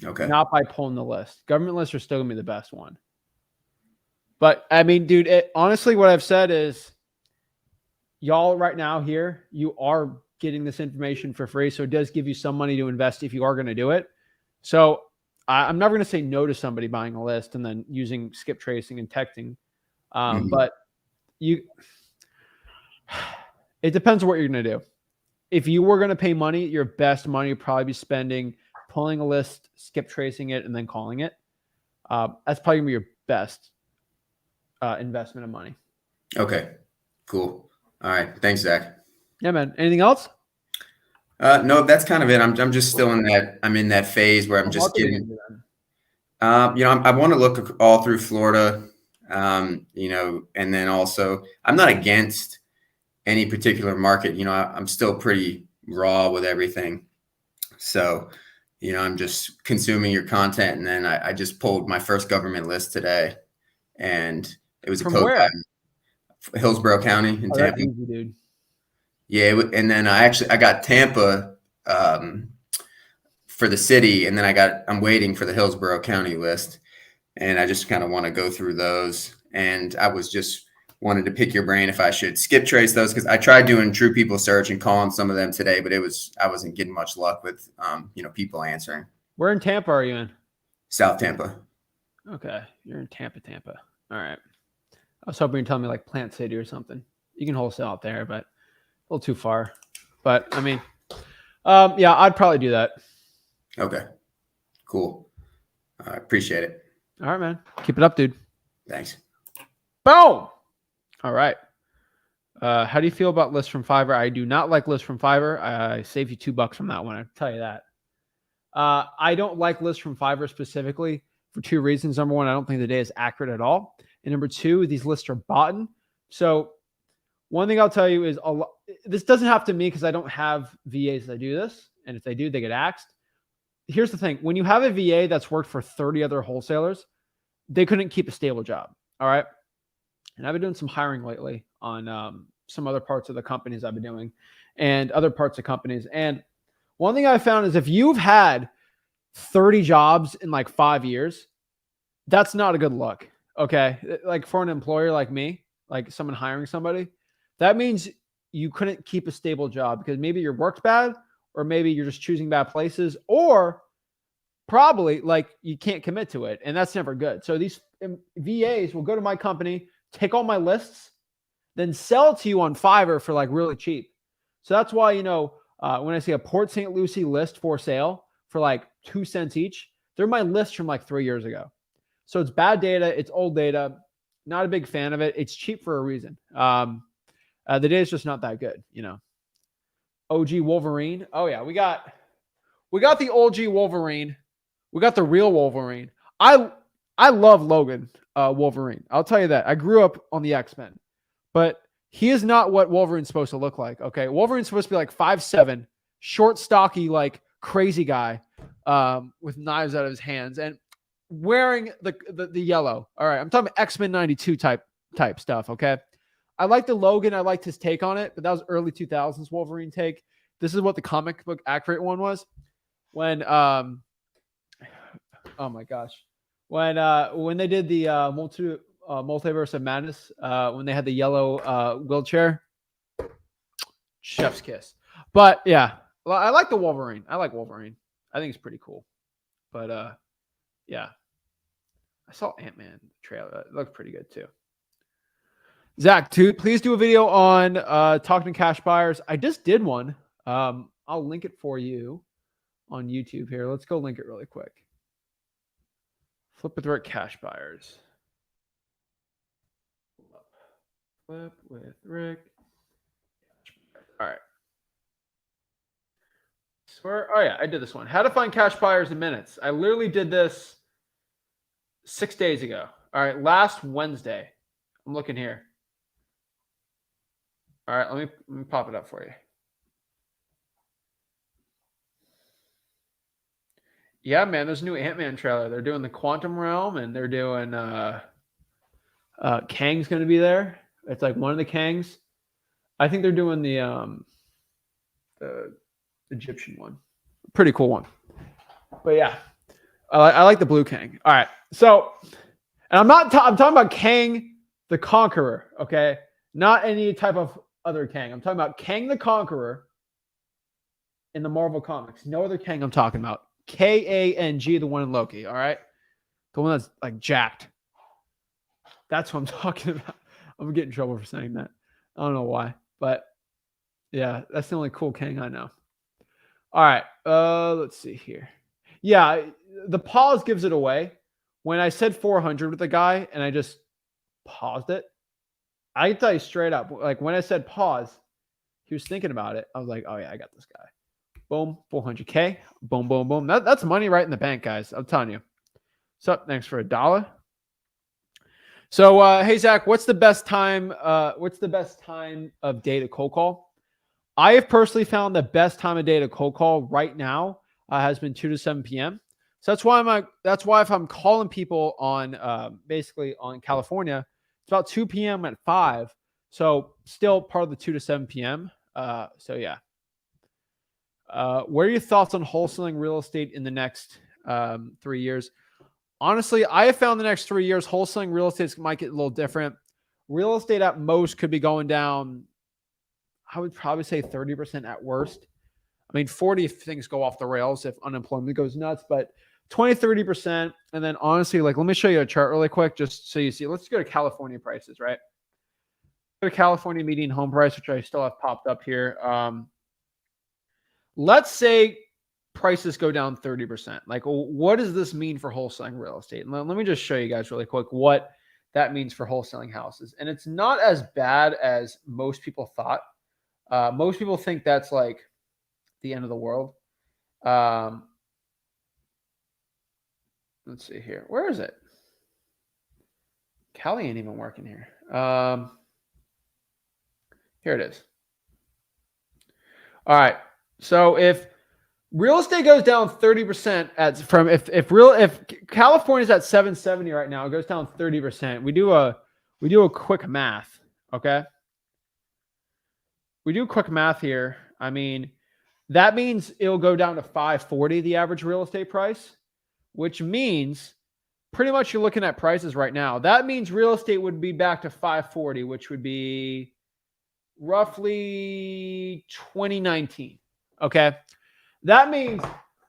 Okay. Not by pulling the list. Government lists are still going to be the best one. But I mean, dude, honestly, what I've said is y'all right now here, you are getting this information for free. So it does give you some money to invest if you are going to do it. So I'm never going to say no to somebody buying a list and then using skip tracing and texting. But it depends on what you're going to do. If you were going to pay money, your best money would probably be spending pulling a list, skip tracing it, and then calling it. That's probably going to be your best investment of money. Okay, cool. All right. Thanks, Zach. Yeah, man. Anything else? No, that's kind of it. I'm just still in that phase where I'm just getting, I want to look all through Florida, and then also I'm not against any particular market. I'm still pretty raw with everything. So, I'm just consuming your content. And then I just pulled my first government list today, and it was From where? Hillsborough County in Oh, Tampa. that's easy, dude. Yeah, and then I got Tampa for the city, and then I'm waiting for the Hillsborough County list, and I just kind of want to go through those. And I was just wanted to pick your brain if I should skip trace those, because I tried doing True People Search and calling some of them today, but I wasn't getting much luck with people answering. Where in Tampa are you in? South Tampa. Okay, you're in Tampa. All right. I was hoping you'd tell me like Plant City or something. You can wholesale out there, but a little too far. But I mean, yeah, I'd probably do that. Okay, cool. I appreciate it. All right, man. Keep it up, dude. Thanks. Boom. All right. How do you feel about lists from Fiverr? I do not like lists from Fiverr. I saved you $2 from that one. I can tell you that. I don't like lists from Fiverr specifically for 2 reasons. Number one, I don't think the data is accurate at all. And number 2, these lists are bought. So one thing I'll tell you is this doesn't have to me because I don't have VAs that do this. And if they do, they get axed. Here's the thing. When you have a VA that's worked for 30 other wholesalers, they couldn't keep a stable job. All right. And I've been doing some hiring lately on some other parts of the companies I've been doing and other parts of companies. And one thing I found is if you've had 30 jobs in like 5 years, that's not a good look. Okay. Like for an employer like me, like someone hiring somebody, that means you couldn't keep a stable job because maybe your work's bad, or maybe you're just choosing bad places, or probably like you can't commit to it. And that's never good. So these VAs will go to my company, take all my lists, then sell it to you on Fiverr for like really cheap. So that's why, when I see a Port St. Lucie list for sale for like 2 cents each, they're my lists from like 3 years ago. So it's bad data. It's old data. Not a big fan of it. It's cheap for a reason. The data is just not that good, OG Wolverine. Oh yeah. We got We got the OG Wolverine. We got the real Wolverine. I love Logan Wolverine. I'll tell you that. I grew up on the X-Men. But he is not what Wolverine's supposed to look like, okay? Wolverine's supposed to be like 5'7", short, stocky, like crazy guy with knives out of his hands and wearing the yellow. All right, I'm talking about X-Men 92 type stuff, okay? I like the Logan. I liked his take on it, but that was early 2000s Wolverine take. This is what the comic book accurate one was. When oh my gosh. When they did the Multiverse of Madness, when they had the yellow wheelchair, chef's kiss. But yeah, I like the Wolverine. I like Wolverine. I think it's pretty cool. But yeah, I saw Ant-Man trailer. It looked pretty good too. Zach, please do a video on talking to cash buyers. I just did one. I'll link it for you on YouTube here. Let's go link it really quick. Flip with Rick cash buyers. Flip with Rick. All right. Oh yeah, I did this one. How to find cash buyers in minutes. I literally did this 6 days ago. All right, last Wednesday. I'm looking here. All right, let me pop it up for you. Yeah, man, there's a new Ant-Man trailer. They're doing the Quantum Realm, and they're doing Kang's going to be there. It's like one of the Kangs. I think they're doing the Egyptian one. Pretty cool one. But yeah, I like the blue Kang. All right, so, and I'm talking about Kang the Conqueror, okay? Not any type of other Kang. I'm talking about Kang the Conqueror in the Marvel comics. No other Kang I'm talking about. Kang, the one in Loki, all right? The one that's like jacked. That's what I'm talking about. I'm gonna get in trouble for saying that. I don't know why, but yeah, that's the only cool Kang I know. All right, let's see here. Yeah, the pause gives it away. When I said 400 with the guy and I just paused it, I can tell you straight up, like when I said pause, he was thinking about it. I was like, oh yeah, I got this guy. Boom, 400K. Boom, boom, boom. That's money right in the bank, guys. I'm telling you. So thanks for $1. So, hey Zach, what's the best time? What's the best time of day to cold call? I have personally found the best time of day to cold call right now has been 2 to 7 p.m. So that's why if I'm calling people on basically on California, it's about 2 p.m. at 5. So still part of the 2 to 7 p.m. So yeah. What are your thoughts on wholesaling real estate in the next 3 years? Honestly, I have found the next 3 years wholesaling real estate might get a little different. Real estate at most could be going down, I would probably say 30% at worst. I mean, 40 if things go off the rails, if unemployment goes nuts, but 20, 30%. And then honestly, like, let me show you a chart really quick, just so you see. Let's go to California prices, right? Go to California median home price, which I still have popped up here. Let's say prices go down 30%. Like, what does this mean for wholesaling real estate? And let me just show you guys really quick what that means for wholesaling houses. And it's not as bad as most people thought. Most people think that's like the end of the world. Let's see here. Where is it? Cali ain't even working here. Here it is. All right. So if real estate goes down 30% if California's at 770 right now, it goes down 30%. We do a quick math, okay? We do quick math here. I mean, that means it'll go down to 540, the average real estate price, which means pretty much you're looking at prices right now. That means real estate would be back to 540, which would be roughly 2019. Okay. That means,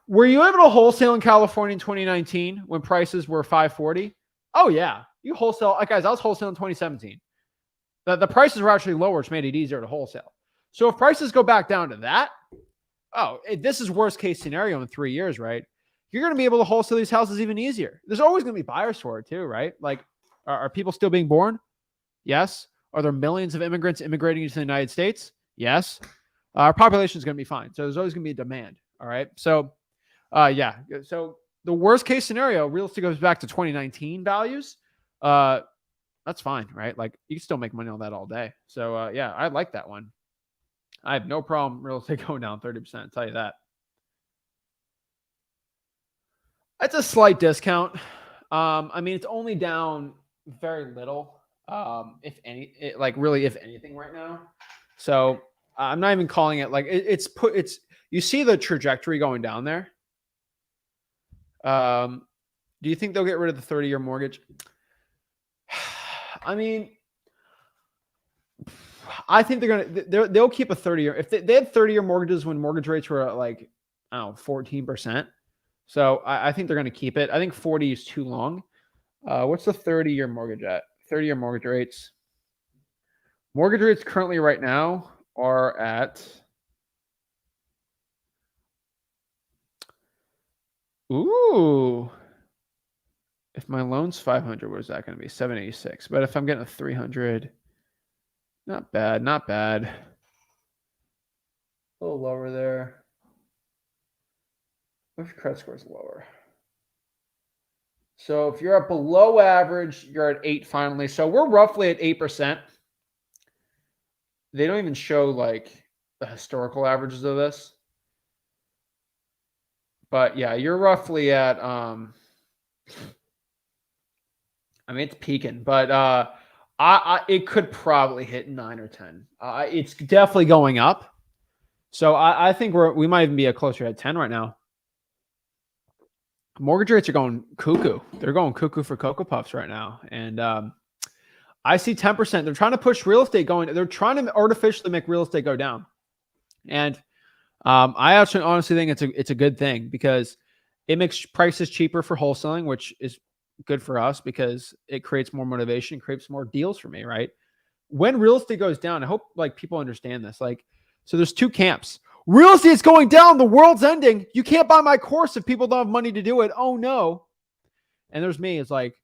were you able to wholesale in California in 2019 when prices were 540? Oh yeah. You wholesale. Guys, I was wholesaling in 2017. The prices were actually lower, which made it easier to wholesale. So if prices go back down to that, this is worst case scenario in 3 years, right? You're going to be able to wholesale these houses even easier. There's always going to be buyers for it too, right? Like, are people still being born? Yes. Are there millions of immigrants immigrating into the United States? Yes. Our population is going to be fine. So there's always going to be a demand. All right. So Yeah. So the worst case scenario, real estate goes back to 2019 values. That's fine, right? Like you can still make money on that all day. So yeah, I like that one. I have no problem real estate going down 30%. I'll tell you that. It's a slight discount. I mean, it's only down very little, if any, really, if anything, right now. So I'm not even calling it like it's. You see the trajectory going down there. Do you think they'll get rid of the 30-year mortgage? I mean, I think they'll keep a 30-year. If they had 30-year mortgages when mortgage rates were at like, I don't know, 14%. So I think they're going to keep it. I think 40 is too long. What's the 30-year mortgage at? 30-year mortgage rates. Mortgage rates currently right now are at, ooh, if my loan's 500, what is that going to be? 786. But if I'm getting a 300, not bad, not bad. A little lower there. What if your credit score is lower? So if you're at below average, you're at 8 finally. So we're roughly at 8%. They don't even show like the historical averages of this. But yeah, you're roughly at I mean, it's peaking, but it could probably hit 9 or 10. It's definitely going up. So I think we might even be closer at 10 right now. Mortgage rates are going cuckoo. They're going cuckoo for Cocoa Puffs right now. And I see 10%. They're trying to push real estate going. They're trying to artificially make real estate go down. And I actually honestly think it's a good thing because it makes prices cheaper for wholesaling, which is good for us because it creates more motivation, creates more deals for me, right? When real estate goes down, I hope like people understand this. Like, so there's two camps. Real estate's going down. The world's ending. You can't buy my course if people don't have money to do it. Oh no. And there's me. It's like,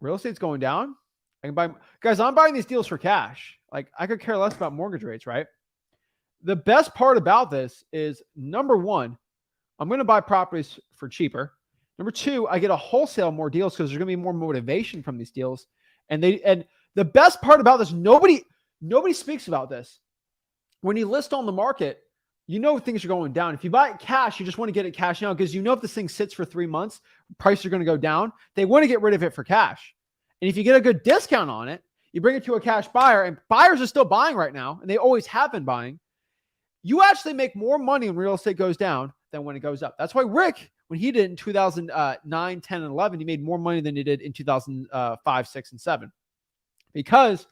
real estate's going down. I can buy, guys, I'm buying these deals for cash. Like I could care less about mortgage rates, right? The best part about this is number one, I'm going to buy properties for cheaper. Number two, I get a wholesale more deals because there's going to be more motivation from these deals. And the best part about this, nobody speaks about this. When you list on the market, you know things are going down. If you buy it cash, you just want to get it cash now because you know if this thing sits for 3 months, prices are going to go down. They want to get rid of it for cash. And if you get a good discount on it, you bring it to a cash buyer, and buyers are still buying right now, and they always have been buying. You actually make more money when real estate goes down than when it goes up. That's why Rick, when he did in 2009, 10, and 11, he made more money than he did in 2005, 6, and 7. Because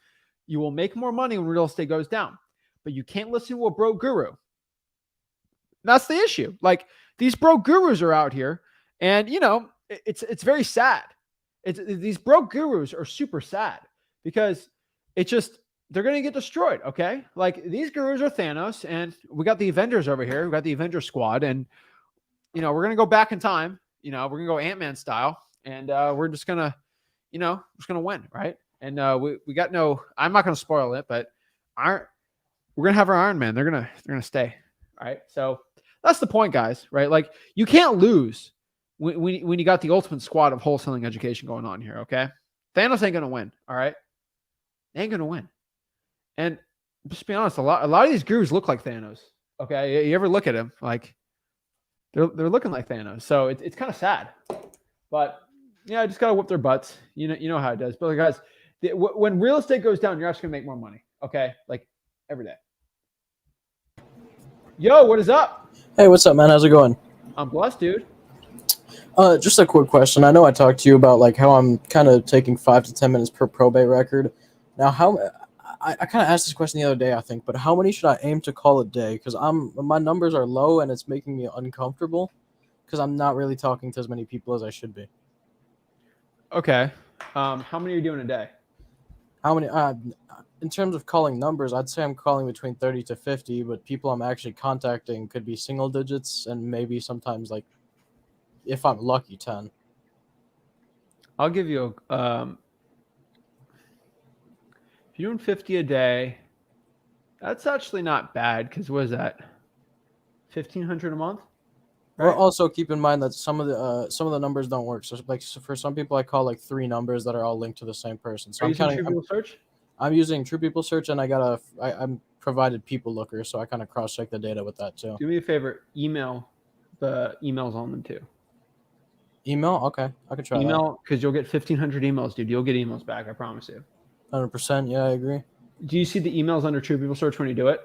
you will make more money when real estate goes down. But you can't listen to a broke guru. That's the issue. Like these broke gurus are out here, and you know it's very sad. These broke gurus are super sad because they're going to get destroyed. Okay, like these gurus are Thanos, and we got the Avengers over here. We got the Avenger squad, and you know we're going to go back in time. You know we're going to go Ant-Man style, and we're just going to, win, right? And we got no. I'm not going to spoil it, but we're going to have our Iron Man. They're going to stay. All right, so that's the point, guys. Right? Like you can't lose when you got the ultimate squad of wholesaling education going on here. Okay, Thanos ain't gonna win. All right, they ain't gonna win. And just be honest, a lot of these gurus look like Thanos. Okay, you ever look at him? Like they're looking like Thanos. So it's kind of sad. But yeah, I just gotta whip their butts. You know how it does. But guys, when real estate goes down, you're actually gonna make more money. Okay, like every day. Yo, what is up? Hey, what's up, man? How's it going? I'm blessed, dude. Just a quick question. I know I talked to you about like how I'm kind of taking 5 to 10 minutes per probate record. Now, I kind of asked this question the other day, I think, but how many should I aim to call a day? Because my numbers are low and it's making me uncomfortable because I'm not really talking to as many people as I should be. Okay. How many are you doing a day? How many? In terms of calling numbers, I'd say I'm calling between 30 to 50, but people I'm actually contacting could be single digits and maybe sometimes, like, if I'm lucky, 10. I'll give you if you're doing 50 a day, that's actually not bad because what is that? $1,500 a month? Well, also keep in mind that some of the numbers don't work. So like for some people, I call like 3 numbers that are all linked to the same person. So Are you using True People Search? I'm using True People Search, and I'm provided People Looker, so I kind of cross check the data with that too. Do me a favor, email the emails on them too. Email? Okay, I could try email because you'll get 1,500 emails, dude. You'll get emails back, I promise you. 100%. Yeah, I agree. Do you see the emails under True People Search when you do it?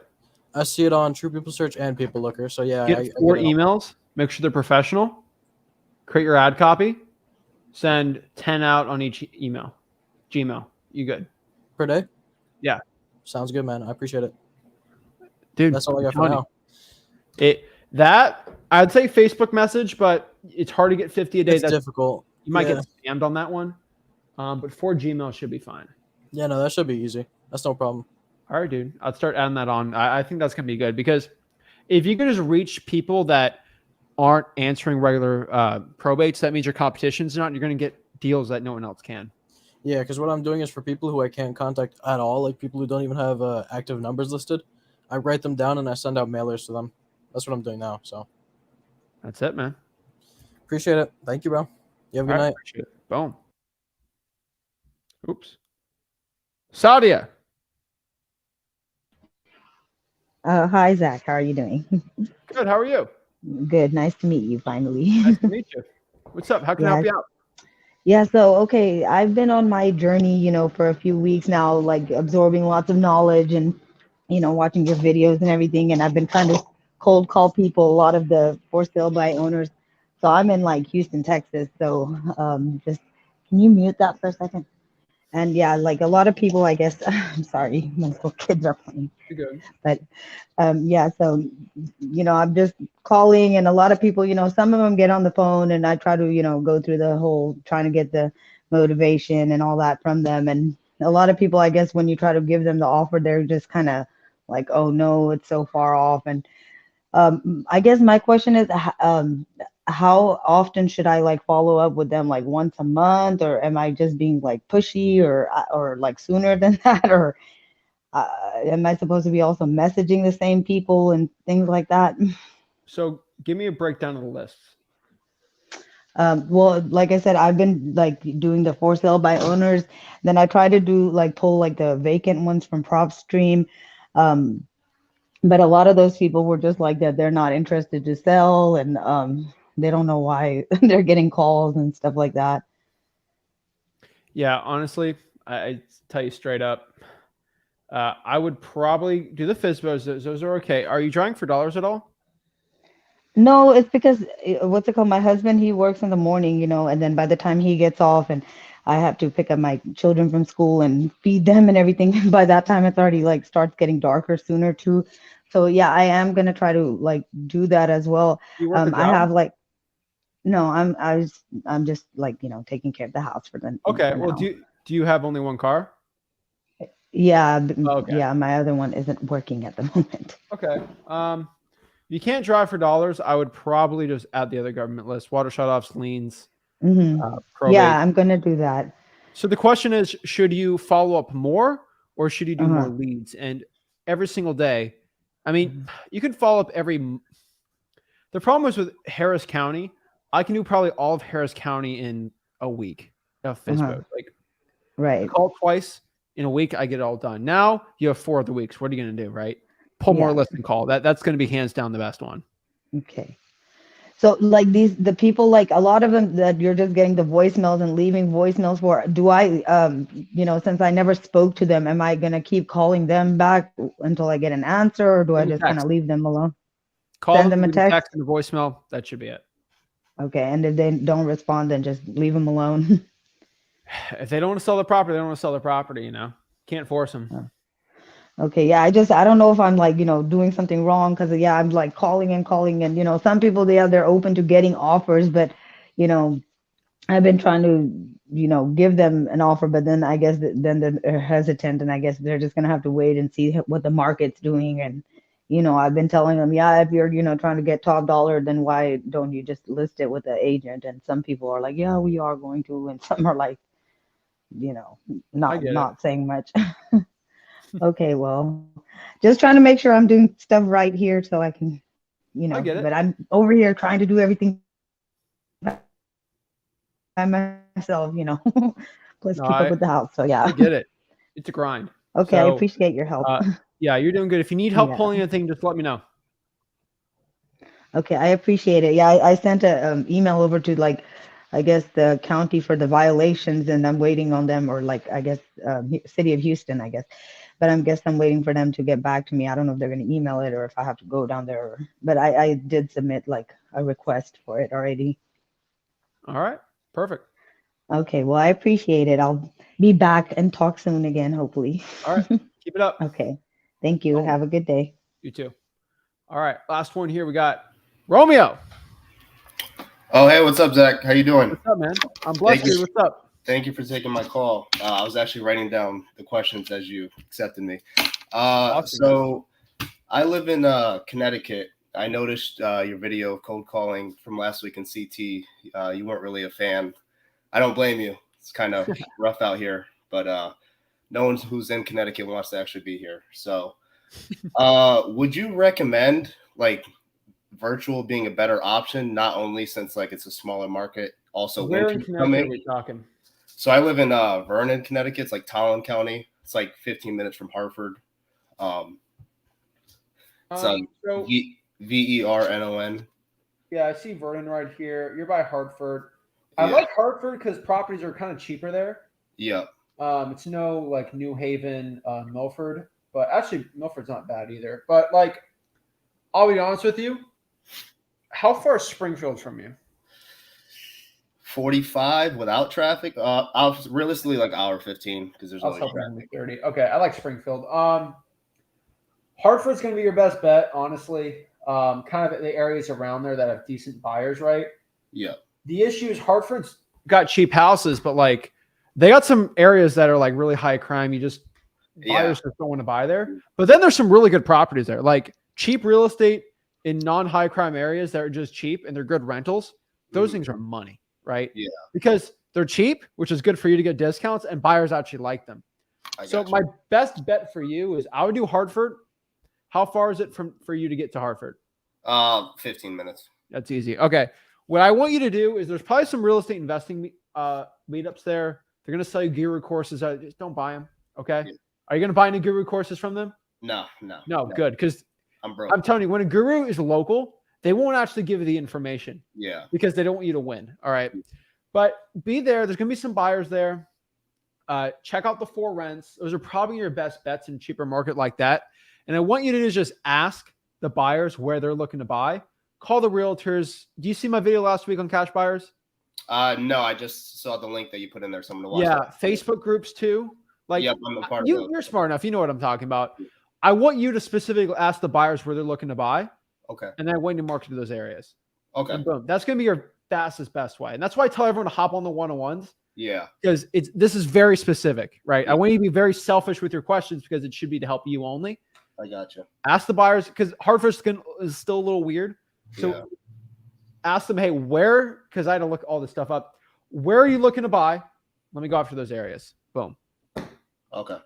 I see it on True People Search and People Looker. So yeah, Get 4 emails. Make sure they're professional. Create your ad copy. Send 10 out on each email. Gmail. You good? Per day? Yeah. Sounds good, man. I appreciate it. Dude, that's all I got for now. I'd say Facebook message, but it's hard to get 50 a day. That's difficult. You might get scammed on that one. But 4 Gmail should be fine. Yeah, no, that should be easy. That's no problem. All right, dude. I'll start adding that on. I think that's going to be good because if you can just reach people that aren't answering regular probates, that means your competition's not. You're going to get deals that no one else can. Yeah, because what I'm doing is for people who I can't contact at all, like people who don't even have active numbers listed, I write them down and I send out mailers to them. That's what I'm doing now. So that's it, man. Appreciate it. Thank you, bro. You have a good night. Appreciate it. Boom. Oops. Sadia. Hi, Zach. How are you doing? Good. How are you? Good. Nice to meet you finally. Nice to meet you. What's up? How can I help you out? Yeah, so, okay, I've been on my journey, for a few weeks now, like absorbing lots of knowledge and, watching your videos and everything. And I've been trying to cold call people, a lot of the for sale by owners. So I'm in like Houston, Texas. So just, can you mute that for a second? And yeah, like a lot of people, I guess, I'm sorry, my little kids are playing. You're good. But yeah, so, I'm just calling and a lot of people, some of them get on the phone and I try to, go through the whole trying to get the motivation and all that from them. And a lot of people, I guess, when you try to give them the offer, they're just kind of like, oh no, it's so far off. And I guess my question is, how often should I like follow up with them, like once a month, or am I just being like pushy or like sooner than that, or am I supposed to be also messaging the same people and things like that? So give me a breakdown of the lists. Well, like I said, I've been like doing the for sale by owners. Then I try to pull like the vacant ones from PropStream. But a lot of those people were just like that. They're not interested to sell, and they don't know why they're getting calls and stuff like that. Yeah, honestly, I tell you straight up, I would probably do the Fsbos. Those are okay. Are you drawing for dollars at all? No, it's because what's it called? My husband, he works in the morning, and then by the time he gets off and I have to pick up my children from school and feed them and everything. By that time, it's already like starts getting darker sooner too. So yeah, I am gonna try to like do that as well. I have like, no, I'm just like taking care of the house for them. Okay. Well, do you have only one car? Yeah. Okay. Yeah. My other one isn't working at the moment. Okay. You can't drive for dollars. I would probably just add the other government list: water shutoffs, liens. Mm-hmm. Yeah, I'm gonna do that. So the question is, should you follow up more or should you do more leads? And every single day, I mean, you can follow up the problem is with Harris County, I can do probably all of Harris County in a week of Fsbo. Like, right. Call twice in a week, I get it all done. Now you have 4 other weeks. What are you going to do, right? Pull more list and call. That's going to be hands down the best one. Okay. So like the people, like a lot of them that you're just getting the voicemails and leaving voicemails for, do I, since I never spoke to them, am I going to keep calling them back until I get an answer, or do I just kind of leave them alone? Send them a text and a voicemail. That should be it. Okay. And if they don't respond, then just leave them alone. If they don't want to sell the property, they don't want to sell the property, Can't force them. Okay, yeah, I don't know if I'm like, doing something wrong, because yeah, I'm like calling and some people, they're open to getting offers, but I've been trying to give them an offer, but then I guess then they're hesitant, and I guess they're just gonna have to wait and see what the market's doing. And I've been telling them, yeah, if you're trying to get top dollar, then why don't you just list it with the agent? And some people are like, yeah, we are going to, and some are like, not saying much. Okay, well, just trying to make sure I'm doing stuff right here so I can you know, I get it. but I'm over here trying to do everything by myself, you know, plus No, keep up with the house. So yeah. I get it. It's a grind. Okay, I So, appreciate your help. yeah, you're doing good. If you need help Yeah. pulling anything, just let me know. Okay, I appreciate it. Yeah, I sent a email over to like, I guess the county for the violations, and I'm waiting on them, or like I guess city of Houston, I guess. But I'm waiting for them to get back to me. I don't know if they're gonna email it or if I have to go down there. But I did submit like a request for it already. All right, perfect. Okay, well I appreciate it. I'll be back and talk soon again, hopefully. All right, keep it up. Okay, thank you. Oh. Have a good day. You too. All right, last one here. We got Romeo. Oh, hey, what's up, Zach? How you doing? What's up, man? I'm blessed. Dude. What's up? Thank you for taking my call. I was actually writing down the questions as you accepted me. Awesome. So I live in Connecticut. I noticed your video of cold calling from last week in CT. You weren't really a fan. I don't blame you. It's kind of rough out here, but no one who's in Connecticut wants to actually be here. So would you recommend like virtual being a better option, not only since like it's a smaller market, also where in winter's Connecticut coming? are we talking? So I live in Vernon, Connecticut. It's like Tolland County. It's like 15 minutes from Hartford. So Vernon. Yeah, I see Vernon right here. You're by Hartford. Yeah. I like Hartford because properties are kind of cheaper there. Yeah. It's no like New Haven, Milford, but actually Milford's not bad either. But like, I'll be honest with you. How far is Springfield from you? 45 without traffic. I'll realistically like hour 15 because there's I'll always tell traffic. 30. Okay, I like Springfield. Hartford's going to be your best bet, honestly. Kind of the areas around there that have decent buyers, right? Yeah. The issue is Hartford's got cheap houses, but like they got some areas that are like really high crime. Buyers just don't want to buy there. But then there's some really good properties there, like cheap real estate in non-high crime areas that are just cheap and they're good rentals. Those things are money, right? Yeah. Because they're cheap, which is good for you to get discounts, and buyers actually like them. So my best bet for you is I would do Hartford. How far is it for you to get to Hartford? 15 minutes. That's easy. Okay. What I want you to do is there's probably some real estate investing meetups there. They're going to sell you guru courses. Just don't buy them. Okay. Yeah. Are you going to buy any guru courses from them? No. Good. Because I'm broke. I'm telling you, when a guru is local, they won't actually give you the information. Yeah. Because they don't want you to win. All right. But be there. There's going to be some buyers there. Check out the 4 rents. Those are probably your best bets in a cheaper market like that. And I want you to just ask the buyers where they're looking to buy. Call the realtors. Do you see my video last week on cash buyers? No, I just saw the link that you put in there. So I'm going to watch that. Facebook groups too. Like, yep, I'm a part of you're smart enough. You know what I'm talking about. I want you to specifically ask the buyers where they're looking to buy. Okay. And then I want you to market to those areas. Okay. And boom. That's going to be your fastest, best way. And that's why I tell everyone to hop on the one-on-ones. Yeah. Because this is very specific, right? Yeah. I want you to be very selfish with your questions because it should be to help you only. I gotcha. Ask the buyers because Hartford is still a little weird. So ask them, hey, where, because I had to look all this stuff up. Where are you looking to buy? Let me go after those areas. Boom. Okay.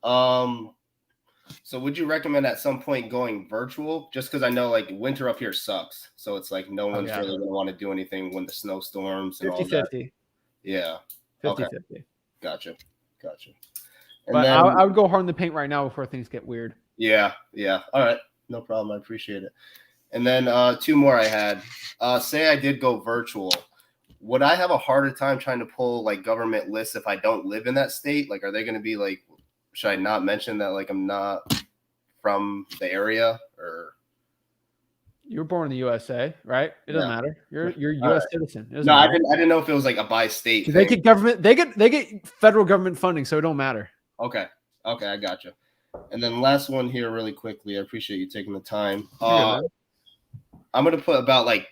So would you recommend at some point going virtual? Just because I know like winter up here sucks. So it's like no one's really going to want to do anything when the snowstorms and 50-50. Yeah. 50-50. Gotcha. And but then, I would go hard in the paint right now before things get weird. Yeah. All right. No problem. I appreciate it. And then 2 more I had. Say I did go virtual. Would I have a harder time trying to pull like government lists if I don't live in that state? Like, are they going to be like, should I not mention that like I'm not from the area? Or you were born in the USA, right? It doesn't matter. You're a U.S. citizen. No, I didn't know if it was like a by state. They get government. They get federal government funding, so it don't matter. Okay, I gotcha. And then last one here, really quickly. I appreciate you taking the time. I'm gonna put about like,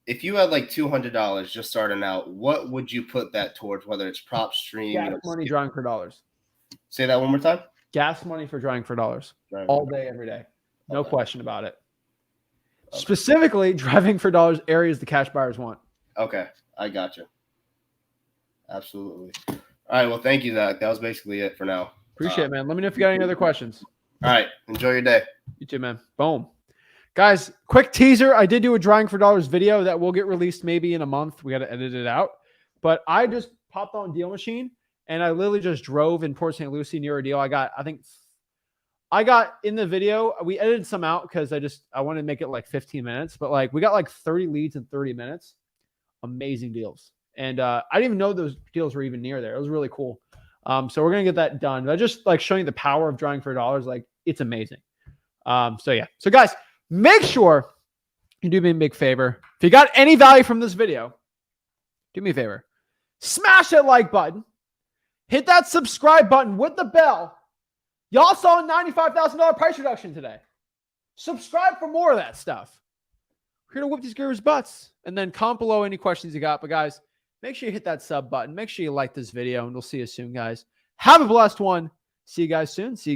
if you had like $200 just starting out, what would you put that towards? Whether it's PropStream, gas money drawing for dollars. Say that one more time. Gas money for drawing for dollars all day, every day. No question about it. Okay. Specifically, driving for dollars areas the cash buyers want. Okay, I gotcha. Absolutely. All right. Well, thank you, Zach. That was basically it for now. Appreciate it, man. Let me know if you got any other questions. All right. Enjoy your day. You too, man. Boom. Guys, quick teaser. I did do a drawing for dollars video that will get released maybe in a month. We got to edit it out. But I just popped on Deal Machine and I literally just drove in Port St. Lucie near a deal. I got in the video, we edited some out because I wanted to make it like 15 minutes, but like we got like 30 leads in 30 minutes. Amazing deals. And I didn't even know those deals were even near there. It was really cool. So we're going to get that done. But just like showing the power of drawing for dollars, like it's amazing. So yeah. So guys, make sure you do me a big favor. If you got any value from this video, do me a favor. Smash that like button. Hit that subscribe button with the bell. Y'all saw a $95,000 price reduction today. Subscribe for more of that stuff. We're here to whip these gurus' butts. And then comment below any questions you got. But guys, make sure you hit that sub button. Make sure you like this video. And we'll see you soon, guys. Have a blessed one. See you guys soon. See you